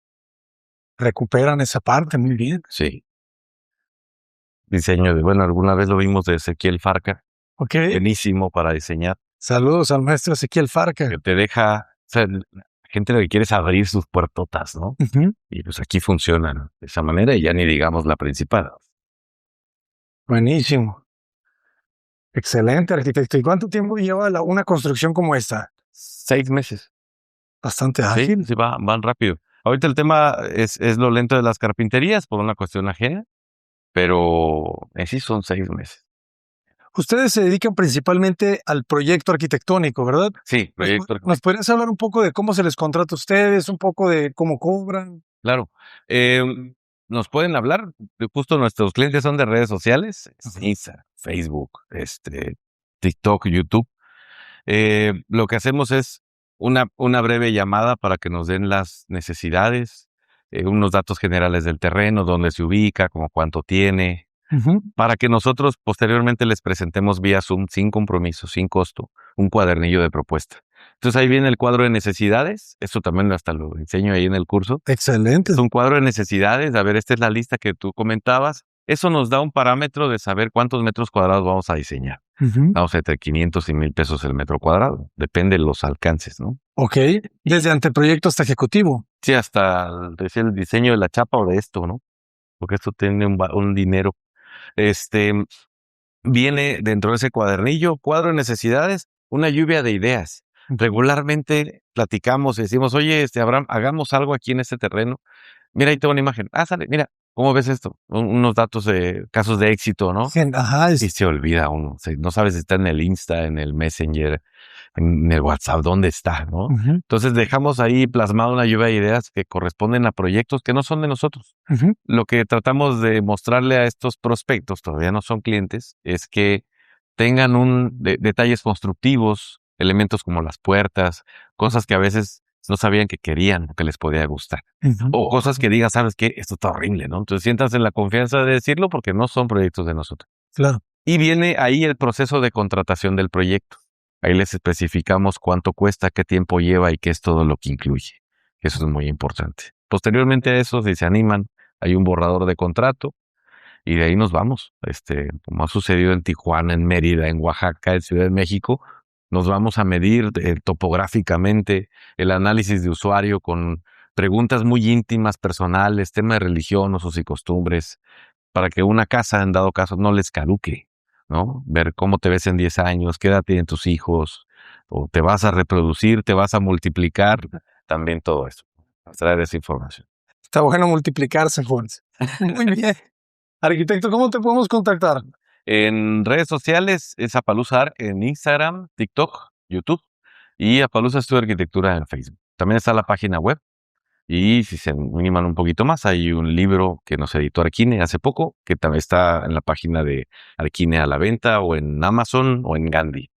Recuperan esa parte, muy bien. Sí. Diseño alguna vez lo vimos de Ezequiel Farca. Ok. Buenísimo para diseñar. Saludos al maestro Ezequiel Farca. Que te deja, o sea, la gente lo que quiere es abrir sus puertotas, ¿no? Ujú. Y pues aquí funcionan de esa manera y ya ni digamos la principal. Buenísimo. Excelente, arquitecto. ¿Y cuánto tiempo lleva una construcción como esta? 6 meses. Bastante Sí, ágil. sí, van rápido. Ahorita el tema es lo lento de las carpinterías por una cuestión ajena, pero en sí son 6 meses. Ustedes se dedican principalmente al proyecto arquitectónico, ¿verdad? Sí, proyecto. ¿Nos podrías hablar un poco de cómo se les contrata a ustedes, un poco de cómo cobran? Claro. Nos pueden hablar, justo nuestros clientes son de redes sociales, Instagram, Facebook, TikTok, YouTube. Lo que hacemos es una breve llamada para que nos den las necesidades, unos datos generales del terreno, dónde se ubica, como cuánto tiene, Ujú. para que nosotros posteriormente les presentemos vía Zoom, sin compromiso, sin costo, un cuadernillo de propuesta. Entonces ahí viene el cuadro de necesidades, eso también hasta lo enseño ahí en el curso. Excelente. Es un cuadro de necesidades, a ver, esta es la lista que tú comentabas. Eso nos da un parámetro de saber cuántos metros cuadrados vamos a diseñar. Ujú. Vamos entre 500 y 1,000 pesos el metro cuadrado. Depende de los alcances, ¿no? Ok. Desde anteproyecto hasta ejecutivo. Sí, hasta decía el diseño de la chapa o de esto, ¿no? Porque esto tiene un dinero. Viene dentro de ese cuadernillo, cuadro de necesidades, una lluvia de ideas. Regularmente platicamos y decimos, oye, Abraham, hagamos algo aquí en este terreno. Mira, ahí tengo una imagen. Sale, mira, ¿cómo ves esto? Unos datos de casos de éxito, ¿no? Ajá, Y se olvida uno. No sabes si está en el Insta, en el Messenger, en el WhatsApp, ¿dónde está, no? Ujú, Entonces dejamos ahí plasmada una lluvia de ideas que corresponden a proyectos que no son de nosotros. ujú. Lo que tratamos de mostrarle a estos prospectos, todavía no son clientes, es que tengan detalles constructivos, elementos como las puertas, cosas que a veces no sabían que querían o que les podía gustar. O cosas que digan, ¿sabes qué? Esto está horrible, ¿no? Entonces sientas en la confianza de decirlo porque no son proyectos de nosotros. Claro. Y viene ahí el proceso de contratación del proyecto. Ahí les especificamos cuánto cuesta, qué tiempo lleva y qué es todo lo que incluye. Eso es muy importante. Posteriormente a eso, si se animan, hay un borrador de contrato y de ahí nos vamos. Como ha sucedido en Tijuana, en Mérida, en Oaxaca, en Ciudad de México, nos vamos a medir topográficamente el análisis de usuario con preguntas muy íntimas, personales, tema de religión, usos y costumbres, para que una casa, en dado caso, no les caduque, ¿no? Ver cómo te ves en 10 años, qué edad tienen tus hijos, o te vas a reproducir, te vas a multiplicar, también todo eso, traer esa información. Está bueno multiplicarse, Juans. Muy bien. Arquitecto, ¿cómo te podemos contactar? En redes sociales es Appaloosa Arch en Instagram, TikTok, YouTube y Appaloosa Estudio de Arquitectura en Facebook. También está la página web y si se animan un poquito más, hay un libro que nos editó Arquine hace poco, que también está en la página de Arquine a la venta o en Amazon o en Gandhi.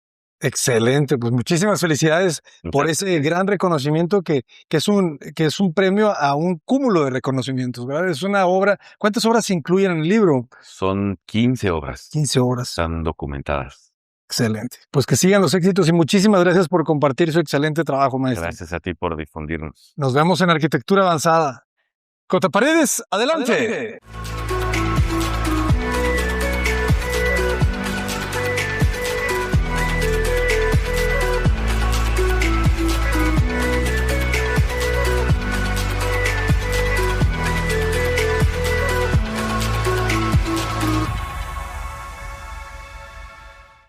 Excelente, pues muchísimas felicidades por ese gran reconocimiento que es un premio a un cúmulo de reconocimientos, ¿verdad? Es una obra. ¿Cuántas obras se incluyen en el libro? Son 15 obras. 15 obras. Están documentadas. Excelente. Pues que sigan los éxitos y muchísimas gracias por compartir su excelente trabajo, maestro. Gracias a ti por difundirnos. Nos vemos en Arquitectura Avanzada. Cota Paredes, adelante.